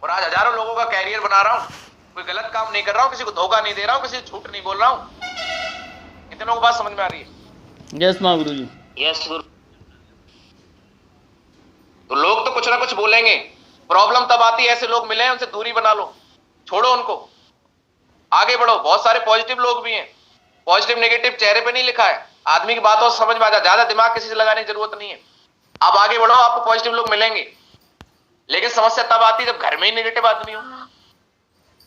और आज हजारों लोगों का कैरियर बना रहा हूं। कोई गलत काम नहीं कर रहा हूं, किसी को धोखा नहीं दे रहा हूं, किसी को झूठ नहीं बोल रहा हूं। इतने लोगों को बात समझ में आ रही है? यस मां गुरु जी। यस गुरु। तो लोग तो कुछ ना कुछ बोलेंगे, प्रॉब्लम तब आती है ऐसे लोग मिले हैं उनसे दूरी बना लो, छोड़ो उनको, आगे बढ़ो। बहुत सारे पॉजिटिव लोग भी हैं, पॉजिटिव नेगेटिव चेहरे पे नहीं लिखा है, आदमी की बातों से समझ में आ जाए, ज्यादा दिमाग किसी से लगाने की जरूरत नहीं है। आप आगे बढ़ो, आपको पॉजिटिव लोग मिलेंगे। लेकिन समस्या तब आती है जब घर में ही नेगेटिव आदमी हो।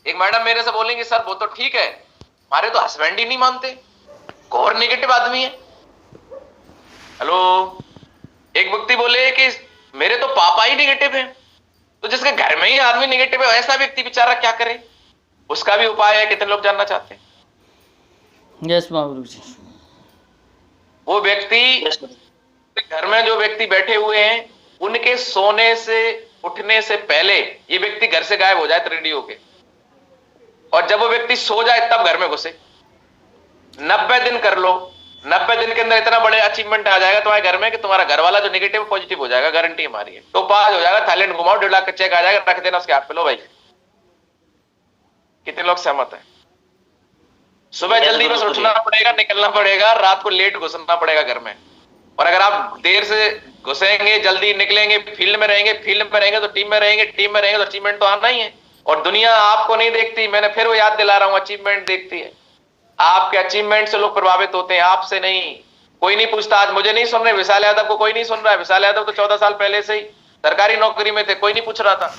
एक मैडम मेरे से बोलेंगे सर वो तो ठीक है, हमारे तो हस्बैंड ही नहीं मानते, घोर नेगेटिव आदमी है। हेलो, एक व्यक्ति बोले कि मेरे तो पापा ही नेगेटिव है। तो जिसके घर में ही आदमी नेगेटिव है ऐसा व्यक्ति बेचारा क्या करे? उसका भी उपाय है। कितने लोग जानना चाहते हैं? यस मां गुरु जी। वो व्यक्ति, घर में जो व्यक्ति बैठे हुए हैं उनके सोने से उठने से पहले ये व्यक्ति घर से गायब हो जाए 3D होके, और जब वो व्यक्ति सो जाए तब घर में घुसे। 90 दिन कर लो, 90 दिन के अंदर इतना बड़े अचीवमेंट आ जाएगा तुम्हारे घर में कि तुम्हारा घर वाला जो नेगेटिव पॉजिटिव हो जाएगा, गारंटी हमारी है। तो पास हो जाएगा, थाईलैंड घुमाओ, 1.5 लाख का चेक आ जाएगा, रख देना उसके हाथ पे, लो भाई। कितने लोग सहमत हैं? सुबह जल्दी बस उठना पड़ेगा, निकलना पड़ेगा, रात को लेट घुसना पड़ेगा घर में। और अगर आप देर से घुसेंगे, जल्दी निकलेंगे, फील्ड में रहेंगे तो टीम में रहेंगे तो अचीवमेंट तो आना ही है। और दुनिया आपको नहीं देखती, मैंने फिर वो याद दिला रहा हूं, अचीवमेंट देखती है। आपके अचीवमेंट से लोग प्रभावित होते हैं, आपसे नहीं। कोई नहीं पूछता, आज मुझे नहीं सुन रहे, विशाल यादव को कोई नहीं सुन रहा है। विशाल यादव तो 14 साल पहले से ही सरकारी नौकरी में थे, कोई नहीं पूछ रहा था।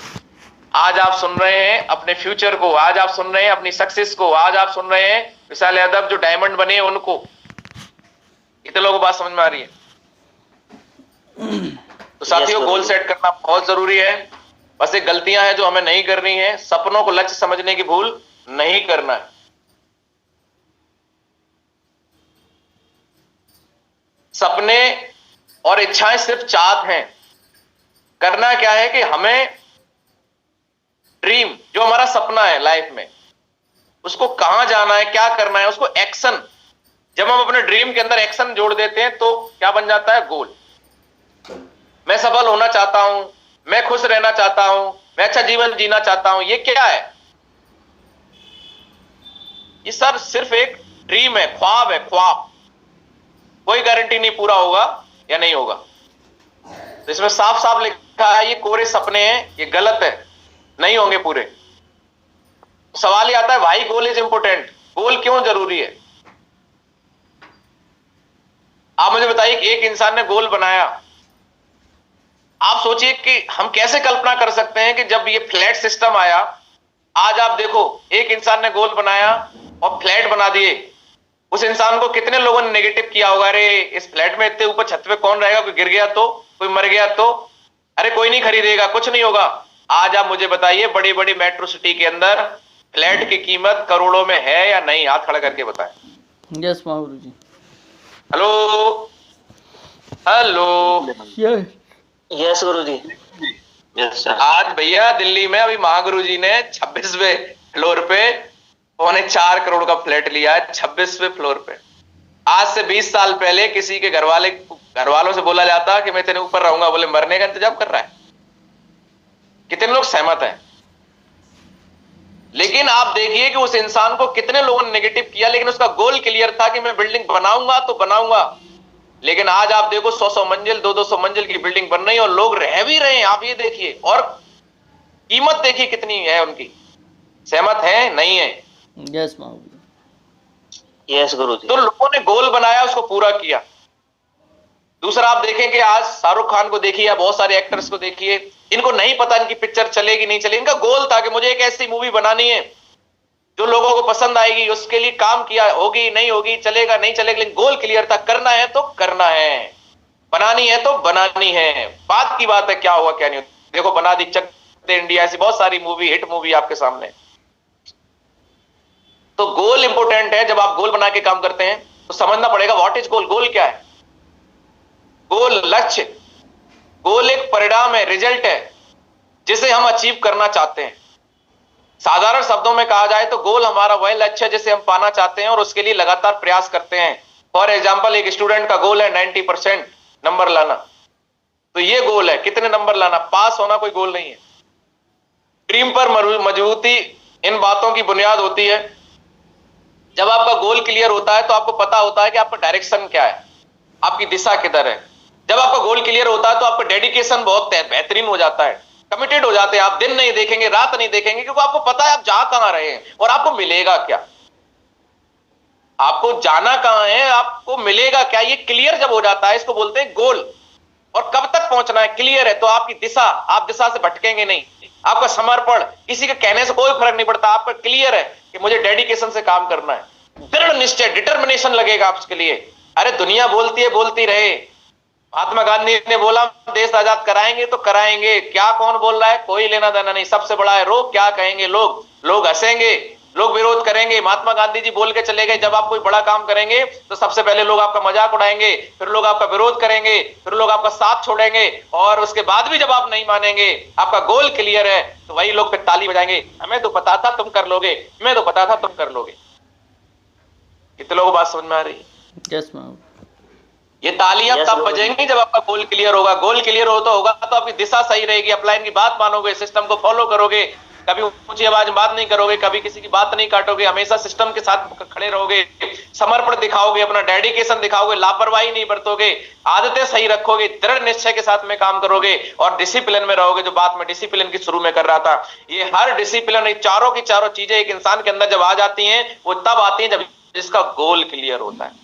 आज आप सुन रहे हैं अपने फ्यूचर को, आज आप सुन रहे हैं अपनी सक्सेस को, आज आप सुन रहे हैं विशाल यादव जो डायमंड बने हैं उनको। इतने लोगों को बात समझ में आ रही है? तो साथियों, गोल सेट करना बहुत जरूरी है। बस एक गलतियां हैं जो हमें नहीं करनी है, सपनों को लक्ष्य समझने की भूल नहीं करना है। सपने और इच्छाएं सिर्फ चाहत हैं। करना क्या है कि हमें ड्रीम, जो हमारा सपना है लाइफ में, उसको कहां जाना है, क्या करना है, उसको एक्शन, जब हम अपने ड्रीम के अंदर एक्शन जोड़ देते हैं तो क्या बन जाता है? गोल। मैं सफल होना चाहता हूं, मैं खुश रहना चाहता हूं, मैं अच्छा जीवन जीना चाहता हूं। ये क्या है? ये सर सिर्फ एक ड्रीम है, ख्वाब है, ख्वाब। कोई गारंटी नहीं पूरा होगा या नहीं होगा। तो इसमें साफ साफ लिखा है ये कोरे सपने हैं, ये गलत है, नहीं होंगे पूरे। सवाल ये आता है, भाई गोल इज इंपोर्टेंट, गोल क्यों जरूरी है? आप मुझे बताइए कि एक इंसान ने गोल बनाया, आप सोचिए कि हम कैसे कल्पना कर सकते हैं कि जब ये फ्लैट सिस्टम आया, आज आप देखो एक इंसान ने गोल बनाया और फ्लैट बना दिए, उस इंसान को कितने लोगों ने नेगेटिव किया होगा, अरे इस फ्लैट में इतने ऊपर छत पे कौन रहेगा, कोई गिर गया तो, कोई मर गया तो, अरे कोई नहीं खरीदेगा, कुछ नहीं होगा। आज आप मुझे बताइए बड़ी बड़ी मेट्रो सिटी के अंदर फ्लैट की कीमत करोड़ों में है या नहीं, हाथ खड़ा करके बताएं। यस महागुरु ji. Hello hello. Yes yes guru ji. Yes sir. आज भैया दिल्ली में अभी महागुरु जी ने 26वें फ्लोर पे 4.25 करोड़ का फ्लैट लिया है, 26वें फ्लोर पे। आज से 20 साल पहले किसी के घर वालों से बोला जाता कि मैं तेरे ऊपर रहूंगा, बोले मरने का इंतजाम कर रहा है। कितने लोग सहमत हैं? लेकिन आप देखिए कि उस इंसान को कितने लोगों ने नेगेटिव किया, लेकिन उसका गोल क्लियर था कि मैं बिल्डिंग बनाऊंगा तो बनाऊंगा। लेकिन आज आप देखो 100-100 मंजिल 200-200 मंजिल की बिल्डिंग बन रही है और लोग रह भी रहे हैं। आप ये देखिए और कीमत देखिए कितनी है उनकी। सहमत है नहीं है? यस महागुरु। यस गुरु जी। तो लोगों ने गोल बनाया, उसको पूरा किया। दूसरा आप देखें कि आज शाहरुख खान को देखिए या बहुत सारे एक्टर्स को देखिए, इनको नहीं पता इनकी पिक्चर चलेगी नहीं चलेगी। इनका गोल था कि मुझे एक ऐसी मूवी बनानी है जो लोगों को पसंद आएगी, उसके लिए काम किया, होगी नहीं होगी, चलेगा नहीं चलेगा, लेकिन गोल क्लियर था, करना है तो करना है, बनानी है तो बनानी है। बात की बात है क्या हुआ क्या नहीं। देखो बना दी चक दे इंडिया, ऐसी बहुत सारी मूवी, हिट मूवी आपके सामने। तो गोल इंपोर्टेंट है। जब आप गोल बना के काम करते हैं तो समझना पड़ेगा व्हाट इज गोल। गोल क्या है? गोल लक्ष्य, गोल एक परिणाम है, रिजल्ट है जिसे हम अचीव करना चाहते हैं। साधारण शब्दों में कहा जाए तो गोल हमारा वह लक्ष्य है जिसे हम पाना चाहते हैं और उसके लिए लगातार प्रयास करते हैं। फॉर एग्जाम्पल एक स्टूडेंट का गोल है 90% नंबर लाना, तो ये गोल है, कितने नंबर लाना, पास होना कोई गोल नहीं है। ड्रीम पर मजबूती इन बातों की बुनियाद होती है। जब आपका गोल क्लियर होता है तो आपको पता होता है कि आपका डायरेक्शन क्या है, आपकी दिशा किधर है। जब आपका गोल क्लियर होता है तो आपका डेडिकेशन बहुत बेहतरीन हो जाता है, कमिटेड हो जाते हैं। आप दिन नहीं देखेंगे, रात नहीं देखेंगे, क्योंकि आपको पता है आप जा कहां रहे हैं और आपको मिलेगा क्या। आपको जाना कहां है, आपको मिलेगा क्या, ये क्लियर जब हो जाता है, इसको बोलते हैं गोल। और कब तक पहुंचना है, क्लियर है तो आपकी दिशा, आप दिशा से भटकेंगे नहीं। आपका समर्पण, किसी के कहने से कोई फर्क नहीं पड़ता, आपका क्लियर है कि मुझे डेडिकेशन से काम करना है, दृढ़ निश्चय, डिटर्मिनेशन लगेगा आपके लिए। अरे दुनिया बोलती है, बोलती रहे। महात्मा गांधी ने बोला देश आजाद कराएंगे तो कराएंगे, क्या कौन बोल रहा है, कोई लेना देना नहीं। सबसे बड़ा है रोग, क्या कहेंगे लोग, लोग हंसेंगे, लोग विरोध करेंगे। महात्मा गांधी जी बोल के चले गए, जब आप कोई बड़ा काम करेंगे तो सबसे पहले लोग आपका मजाक उड़ाएंगे, फिर लोग आपका विरोध करेंगे, फिर लोग आपका साथ छोड़ेंगे, और उसके बाद भी जब आप नहीं मानेंगे, आपका गोल क्लियर है, तो वही लोग फिर ताली बजाएंगे, हमें तो पता था तुम कर लोगे, हमें तो पता था तुम कर लोगे। कितने लोगों को बात समझ में आ रही है? यस महागुरु। ये तालियां Yes, तब Lord. बजेंगी जब आपका गोल क्लियर होगा। गोल क्लियर होगा तो आपकी दिशा सही रहेगी, अपलाइन की बात मानोगे, सिस्टम को फॉलो करोगे, कभी ऊंची आवाज में बात नहीं करोगे, कभी किसी की बात नहीं काटोगे, हमेशा सिस्टम के साथ खड़े रहोगे, समर्पण दिखाओगे, अपना डेडिकेशन दिखाओगे, लापरवाही नहीं बरतोगे, आदतें सही रखोगे, दृढ़ निश्चय के साथ में काम करोगे और डिसिप्लिन में रहोगे। जो बात मैं डिसिप्लिन की शुरू में कर रहा था, ये हर डिसिप्लिन, चारों की चारों चीजें एक इंसान के अंदर जब आ जाती हैं, वो तब आती हैं जब जिसका गोल क्लियर होता है।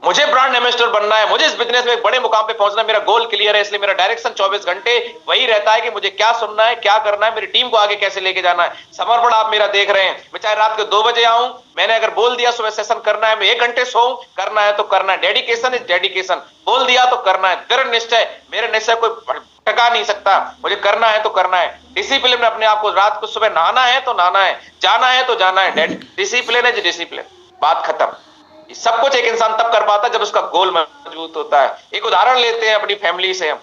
मुझे ब्रांड एम्बेसडर बनना है, मुझे इस बिजनेस में एक बड़े मुकाम पे पहुंचना है, मेरा गोल क्लियर है, इसलिए मेरा डायरेक्शन 24 घंटे वही रहता है कि मुझे क्या सुनना है, क्या करना है, मेरी टीम को आगे कैसे लेके जाना है। समर्पण आप मेरा देख रहे हैं, मैं चाहे रात के 2 बजे आऊं, मैंने अगर बोल दिया सुबह सेशन करना है, मैं 1 घंटे सोऊं, करना है तो करना है। डेडिकेशन इज डेडिकेशन, बोल दिया तो करना है। दृढ़ निश्चय, मेरे निश्चय कोई टका नहीं सकता, मुझे करना है तो करना है। डिसिप्लिन में अपने आप को, रात को सुबह नहाना है तो नहाना है, जाना है तो जाना है। डिसिप्लिन है डिसिप्लिन, बात खत्म। सब कुछ एक इंसान तब कर पाता है जब उसका गोल मजबूत होता है। एक उदाहरण लेते हैं अपनी फैमिली से। हम,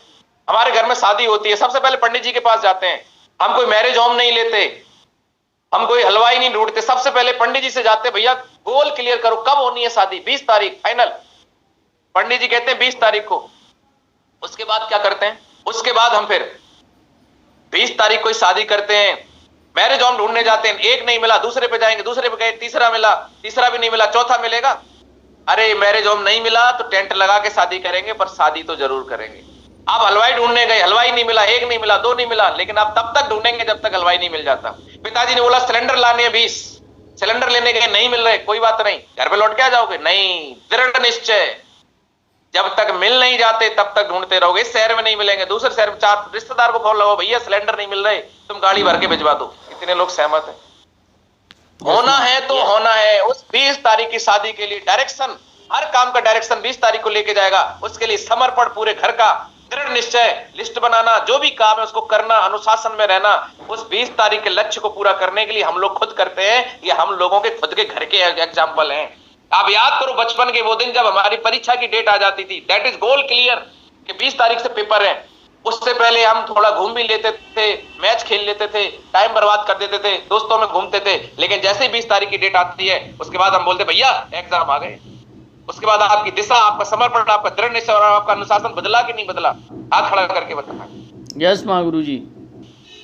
हमारे घर में शादी होती है, सबसे पहले पंडित जी के पास जाते हैं। हम कोई मैरिज होम नहीं लेते, हम कोई हलवाई नहीं ढूंढते, सबसे पहले पंडित जी से जाते हैं, भैया गोल क्लियर करो, कब होनी है शादी, 20 तारीख फाइनल। पंडित जी कहते हैं 20 तारीख को। उसके बाद क्या करते हैं, उसके बाद हम फिर 20 तारीख को शादी करते हैं, मैरिज होम ढूंढने जाते हैं, एक नहीं मिला, दूसरे पे जाएंगे, दूसरे पे गए, तीसरा मिला, तीसरा भी नहीं मिला, चौथा मिलेगा। अरे मैरिज होम नहीं मिला तो टेंट लगा के शादी करेंगे, पर शादी तो जरूर करेंगे। आप हलवाई ढूंढने गए, हलवाई नहीं मिला, एक नहीं मिला, 2 नहीं मिला, लेकिन आप तब तक ढूंढेंगे जब तक हलवाई नहीं मिल जाता। पिताजी ने बोला सिलेंडर लाने हैं 20, सिलेंडर लेने गए, नहीं मिल रहे, कोई बात नहीं, घर पे लौट के आ जाओगे, नहीं, दृढ़ निश्चय, जब तक मिल नहीं जाते तब तक ढूंढते रहोगे। इस शहर में नहीं मिलेंगे, दूसरे शहर में, 4 रिश्तेदार को फोन लगाओ, भैया सिलेंडर नहीं मिल रहे, तुम गाड़ी भर के भिजवा दो। इतने लोग सहमत हैं। होना है तो होना है। उस 20 तारीख की शादी के लिए डायरेक्शन, हर काम का डायरेक्शन 20 तारीख को लेके जाएगा। उसके लिए समर्पण पूरे घर का, दृढ़ निश्चय, लिस्ट बनाना, जो भी काम है उसको करना, अनुशासन में रहना। उस 20 तारीख के लक्ष्य को पूरा करने के लिए हम लोग खुद करते हैं। ये हम लोगों के खुद के घर के एग्जाम्पल हैं। आप याद करो बचपन के वो दिन जब हमारी परीक्षा की डेट आ जाती थी, दैट इज गोल क्लियर कि 20 तारीख से पेपर है। उससे पहले हम थोड़ा घूम भी लेते थे, मैच खेल लेते थे, टाइम बर्बाद कर देते थे, दोस्तों में घूमते थे। लेकिन जैसे ही 20 तारीख की डेट आती है उसके बाद हम बोलते भैया एग्जाम आ गए। उसके बाद आपकी दिशा, आपका समर्पण, आपका दृढ़ निश्चय और आपका अनुशासन बदला कि नहीं बदला? हाथ खड़ा करके बताना। यस महागुरु जी।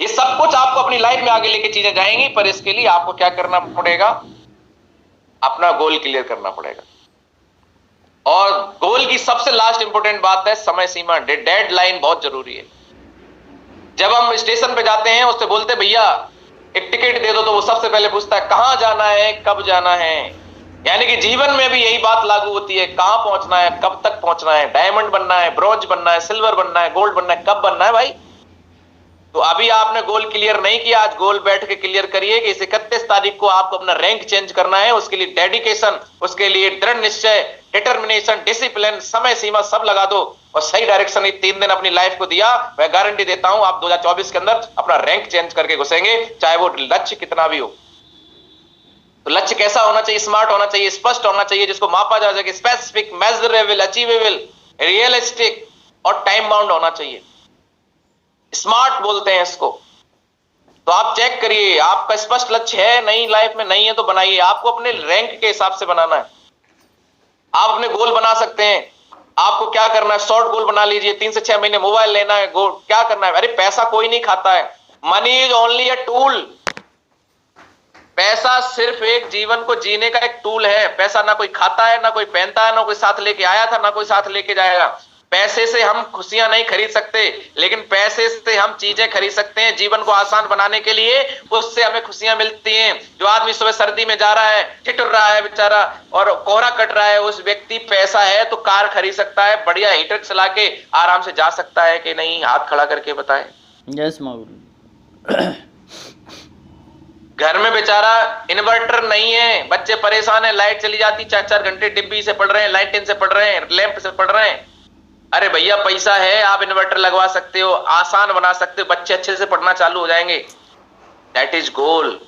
ये सब कुछ आपको अपनी लाइफ में आगे लेके चीजें जाएंगी, पर इसके लिए आपको क्या करना पड़ेगा? अपना गोल क्लियर करना पड़ेगा। और गोल की सबसे लास्ट इंपॉर्टेंट बात है समय सीमा, डेडलाइन बहुत जरूरी है। जब हम स्टेशन पे जाते हैं उससे बोलते भैया एक टिकट दे दो, तो वो सबसे पहले पूछता है कहां जाना है, कब जाना है। यानी कि जीवन में भी यही बात लागू होती है, कहां पहुंचना है, कब तक पहुंचना है, डायमंड बनना है, ब्रॉन्ज बनना है, सिल्वर बनना है, गोल्ड बनना है, कब बनना है भाई? तो अभी आपने गोल क्लियर नहीं किया, आज गोल बैठ के क्लियर करिए कि इस 31 तारीख को आपको अपना रैंक चेंज करना है। उसके लिए डेडिकेशन, उसके लिए दृढ़ निश्चय, डिटर्मिनेशन, डिसिप्लिन, समय सीमा सब लगा दो और सही डायरेक्शन 3 दिन अपनी लाइफ को दिया। मैं गारंटी देता हूं आप 2024 के अंदर अपना रैंक चेंज करके घुसेंगे, चाहे वो लक्ष्य कितना भी हो। तो लक्ष्य कैसा होना चाहिए? स्मार्ट होना चाहिए, स्पष्ट होना चाहिए, जिसको मापा जा सके, स्पेसिफिक, मेजरेबल, अचीवेबल, रियलिस्टिक और टाइम बाउंड होना चाहिए। स्मार्ट बोलते हैं इसको। तो आप चेक करिए आपका स्पष्ट लक्ष्य है नहीं लाइफ में, नहीं है तो बनाइए। आपको अपने रैंक के हिसाब से बनाना है। आप अपने गोल बना सकते हैं। आपको क्या करना है? शॉर्ट गोल बना लीजिए, 3 से 6 महीने मोबाइल लेना है। गोल क्या करना है? अरे पैसा कोई नहीं खाता है, money is only a tool. पैसा सिर्फ एक जीवन को जीने का एक टूल है। पैसा ना कोई खाता है, ना कोई पहनता है, ना कोई साथ लेके आया था, ना कोई साथ लेके जाएगा। पैसे से हम खुशियां नहीं खरीद सकते, लेकिन पैसे से हम चीजें खरीद सकते हैं जीवन को आसान बनाने के लिए। उससे हमें खुशियां मिलती हैं। जो आदमी सुबह सर्दी में जा रहा है, ठिठुर रहा है बेचारा और कोहरा कट रहा है, उस व्यक्ति पैसा है तो कार खरीद सकता है, बढ़िया हीटर चला के आराम से जा सकता है कि नहीं? हाथ खड़ा करके बताएं। यस महागुरु। घर में बेचारा इन्वर्टर नहीं है, बच्चे परेशान है, लाइट चली जाती, 4-4 घंटे डिब्बी से पढ़ रहे हैं, लाइटिन से पढ़ रहे हैं, लैंप से पढ़ रहे हैं। अरे भैया पैसा है, आप इन्वर्टर लगवा सकते हो, आसान बना सकते हो, बच्चे अच्छे से पढ़ना चालू हो जाएंगे। दैट इज गोल।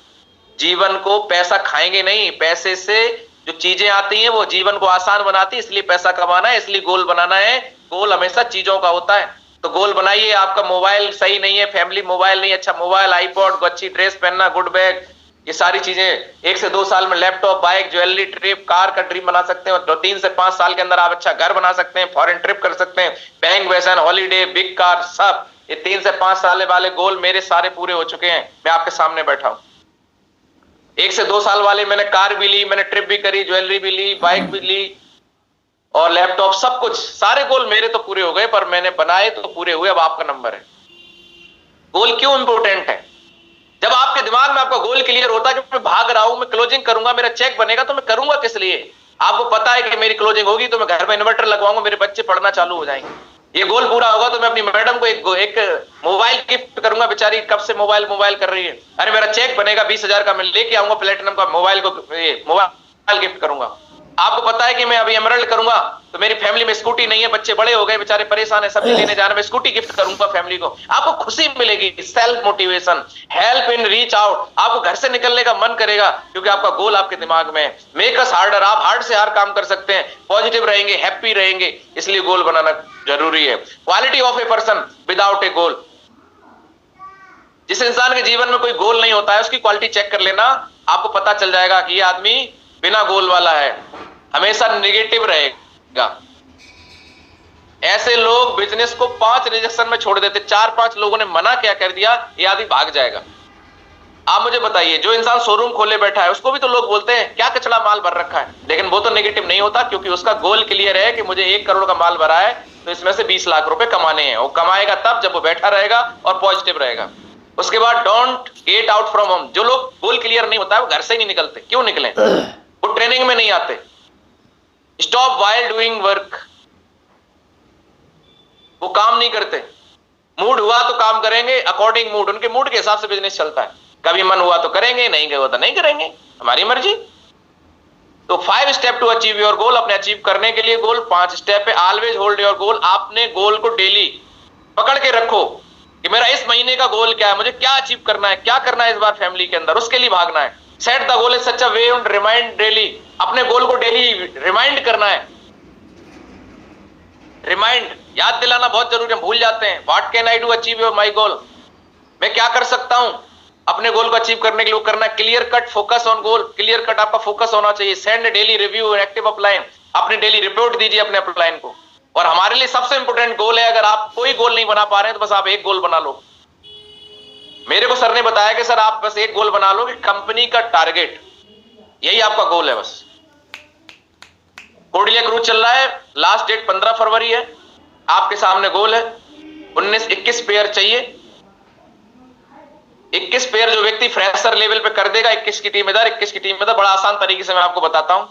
जीवन को पैसा खाएंगे नहीं, पैसे से जो चीजें आती हैं वो जीवन को आसान बनाती है। इसलिए पैसा कमाना है, इसलिए गोल बनाना है। गोल हमेशा चीजों का होता है। तो गोल बनाइए। आपका मोबाइल सही नहीं है, फैमिली मोबाइल नहीं, अच्छा मोबाइल, आईपॉड, अच्छी ड्रेस पहनना, गुड बैग, ये सारी चीजें 1 से 2 साल में laptop, bike, jewellery, trip, car का ड्रीम बना सकते हैं। 3 से 5 साल के अंदर आप अच्छा घर बना सकते हैं, फॉरेन ट्रिप कर सकते हैं, बैंक वैसन, हॉलीडे, बिग कार, सब। ये 3 से 5 साल वाले गोल मेरे सारे पूरे हो चुके हैं। मैं आपके सामने बैठा हूं। 1 से 2 साल वाले मैंने कार भी ली, मैंने ट्रिप भी करी, ज्वेलरी भी ली, बाइक भी ली और लैपटॉप, सब कुछ, सारे गोल मेरे तो पूरे हो गए, पर मैंने बनाए तो पूरे हुए। अब आपका नंबर है। गोल क्यों इंपॉर्टेंट है? जब आपके दिमाग में आपका गोल क्लियर होता है कि मैं भाग रहा हूं, मैं क्लोजिंग करूंगा, मेरा चेक बनेगा, तो मैं करूंगा किस लिए? आपको पता है कि मेरी क्लोजिंग होगी तो मैं घर में इन्वर्टर लगवाऊंगा, मेरे बच्चे पढ़ना चालू हो जाएंगे। ये गोल पूरा होगा तो मैं अपनी मैडम को एक मोबाइल गिफ्ट करूंगा। बेचारी कब से मोबाइल कर रही है। अरे मेरा चेक बनेगा 20,000 का, मैं लेके आऊंगा प्लेटिनम का मोबाइल गिफ्ट करूंगा। आपको पता है कि मैं अभी एमरल्ड करूंगा तो मेरी फैमिली में स्कूटी नहीं है, बच्चे बड़े हो गए, बेचारे परेशान है, सब्जी लेने जाने में, स्कूटी गिफ्ट करूंगा फैमिली को। आपको खुशी मिलेगी, self motivation, help in reach out. आपको घर से निकलने का मन करेगा क्योंकि आपका गोल आपके दिमाग में है। मेक अस हार्डर, आप हार्ड से हार्ड काम कर सकते हैं, पॉजिटिव रहेंगे, हैप्पी रहेंगे। इसलिए गोल बनाना जरूरी है। Quality of a person without a goal. जिस इंसान के जीवन में कोई गोल नहीं होता है उसकी क्वालिटी चेक कर लेना, आपको पता चल जाएगा कि ये आदमी बिना गोल वाला है, हमेशा नेगेटिव रहेगा। ऐसे लोग बिजनेस को 5 रिजेक्शन में छोड़ देते। 4-5 लोगों ने मना क्या कर दिया, ये आदमी भाग जाएगा। आप मुझे बताइए, जो इंसान शोरूम खोले बैठा है उसको भी तो लोग बोलते हैं क्या कचड़ा माल भर रखा है, लेकिन वो तो नेगेटिव नहीं होता क्योंकि उसका गोल क्लियर है कि मुझे 1 करोड़ का माल भरा है तो इसमें से 20 लाख रुपए कमाने हैं। वो कमाएगा तब जब वो बैठा रहेगा और पॉजिटिव रहेगा। उसके बाद don't get out from home. जो लोग गोल क्लियर नहीं होता है वो घर से ही नहीं निकलते। क्यों निकले? वो ट्रेनिंग में नहीं आते। Stop while doing work. वो काम नहीं करते। मूड हुआ तो काम करेंगे, अकॉर्डिंग मूड, उनके मूड के हिसाब से बिजनेस चलता है। कभी मन हुआ तो करेंगे, नहीं हुआ तो नहीं करेंगे, हमारी मर्जी। तो 5 step to achieve your goal, अपने अचीव करने के लिए गोल 5 स्टेप है। ऑलवेज होल्ड योर गोल, आपने गोल को डेली पकड़ के रखो कि मेरा इस महीने का गोल क्या है, मुझे क्या अचीव करना है, क्या करना है इस बार फैमिली के अंदर, उसके लिए भागना है। Set the goal in such a way and remind daily, अपने गोल को डेली रिमाइंड करना है। रिमाइंड, याद दिलाना बहुत जरूरी है, भूल जाते हैं। What can I do achieve your my goal, मैं क्या कर सकता हूं अपने गोल को अचीव करने के लिए, करना है। Clear cut focus on goal, clear cut आपका फोकस होना चाहिए। Send daily review active upline, अपने डेली रिपोर्ट दीजिए अपने अपलाइन को। और हमारे लिए सबसे इंपॉर्टेंट गोल है, अगर आप कोई गोल नहीं बना पा रहे हैं तो बस आप एक गोल बना लो। मेरे को सर ने बताया कि सर आप बस एक गोल बना लो कि कंपनी का टारगेट, यही आपका गोल है बस। कोडिलिया क्रूज चल रहा है, लास्ट डेट 15 फरवरी है, आपके सामने गोल है 21 पेयर चाहिए। 21 पेयर जो व्यक्ति फ्रेशर लेवल पे कर देगा, 21 की टीम इधर, 21 की टीम इधर। बड़ा आसान तरीके से मैं आपको बताता हूं।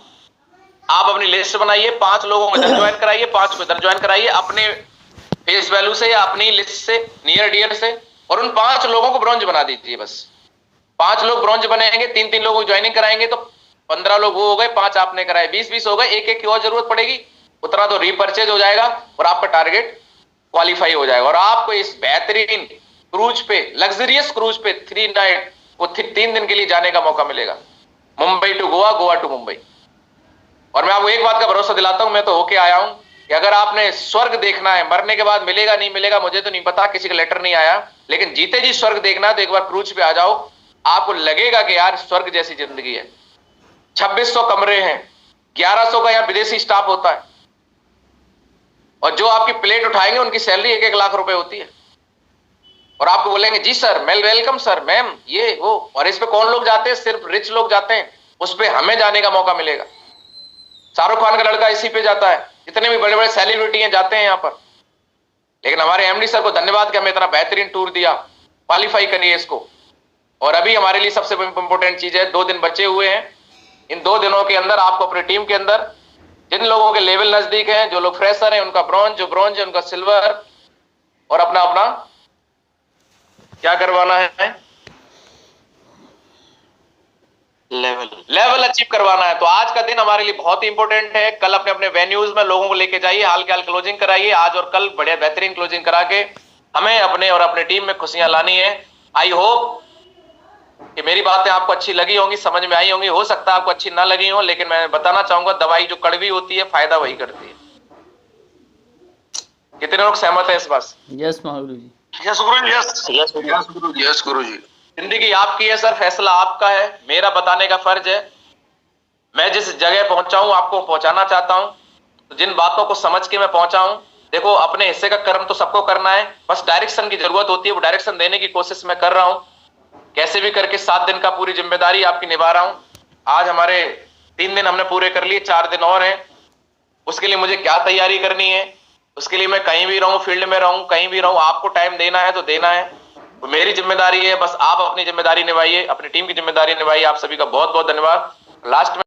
आप अपनी लिस्ट बनाइए, 5 लोगों को इधर ज्वाइन कराइए, 5 को इधर ज्वाइन कराइए, अपने फेस वैल्यू से या अपनी लिस्ट से, नियर डियर से, और उन 5 लोगों को ब्रॉन्ज बना दीजिए बस। 5 लोग ब्रॉन्ज बनेंगे, 3-3 लोगों को ज्वाइनिंग कराएंगे तो 15 लोग वो हो गए, 5 आपने कराए, 20-20 हो गए। एक एक की और जरूरत पड़ेगी उतना तो रीपरचेज हो जाएगा और आपका टारगेट क्वालिफाई हो जाएगा। और आपको इस बेहतरीन क्रूज पे, लग्जरियस क्रूज पे 3 नाइट, वो 3 दिन के लिए जाने का मौका मिलेगा। Mumbai to Goa, Goa to Mumbai. और मैं आपको एक बात का भरोसा दिलाता हूं, मैं तो होके आया हूं कि अगर आपने स्वर्ग देखना है, मरने के बाद मिलेगा नहीं मिलेगा मुझे तो नहीं पता, किसी का लेटर नहीं आया, लेकिन जीते जी स्वर्ग देखना है तो एक बार क्रूज पे आ जाओ। आपको लगेगा कि यार स्वर्ग जैसी जिंदगी है। 2600 कमरे हैं, 1100 का यहां विदेशी स्टाफ होता है, और जो आपकी प्लेट उठाएंगे उनकी सैलरी 1-1 लाख रुपए होती है। और आपको बोलेंगे जी सर, मैं वेलकम सर, मैम, ये वो। और इस पे कौन लोग जाते हैं? सिर्फ रिच लोग जाते हैं। उस पे हमें जाने का मौका मिलेगा। शाहरुख खान का लड़का इसी पे जाता है, जितने भी बड़े बड़े सेलिब्रिटी हैं जाते हैं यहाँ पर। लेकिन हमारे एमडी सर को धन्यवाद कि हमें इतना बेहतरीन टूर दिया। क्वालिफाई करिए इसको। और अभी हमारे लिए सबसे इंपॉर्टेंट चीज है, 2 दिन बचे हुए हैं। इन 2 दिनों के अंदर आपको अपनी टीम के अंदर जिन लोगों के लेवल नजदीक हैं, जो लोग फ्रेशर हैं उनका ब्रॉन्ज, जो ब्रॉन्ज है उनका सिल्वर, और अपना अपना क्या करवाना है, लेवल अचीव करवाना है। तो आज का दिन हमारे लिए बहुत ही इंपॉर्टेंट है। कल अपने अपने वेन्यूज में लोगों को लेके जाइए, हाल के हाल क्लोजिंग कराइए। आज और कल बढ़िया बेहतरीन क्लोजिंग करा के हमें अपने और अपने टीम में खुशियां लानी है। आई होप कि मेरी बातें आपको अच्छी लगी होंगी, समझ में आई होंगी। हो सकता है आपको अच्छी ना लगी हो, लेकिन मैं बताना चाहूंगा दवाई जो कड़वी होती है फायदा वही करती है। कितने लोग सहमत है इस बात से? यस महागुरु जी। Yes guru ji, yes yes guru ji. Yes guru जी। जिंदगी आपकी है सर, फैसला आपका है, मेरा बताने का फर्ज है। मैं जिस जगह पहुंचा हूं आपको पहुंचाना चाहता हूं, तो जिन बातों को समझ के मैं पहुंचा हूं, देखो अपने हिस्से का कर्म तो सबको करना है, बस डायरेक्शन की जरूरत होती है। वो डायरेक्शन देने की कोशिश मैं कर रहा हूं, कैसे भी करके 7 दिन का पूरी जिम्मेदारी आपकी निभा रहा हूं। आज हमारे 3 दिन हमने पूरे कर लिए, 4 दिन और हैं। उसके लिए मुझे क्या तैयारी करनी है, उसके लिए मैं कहीं भी रहूं, फील्ड में रहूं, कहीं भी रहूं, आपको टाइम देना है तो देना है, वो मेरी जिम्मेदारी है। बस आप अपनी जिम्मेदारी निभाइए, अपनी टीम की जिम्मेदारी निभाइए। आप सभी का बहुत बहुत धन्यवाद। लास्ट में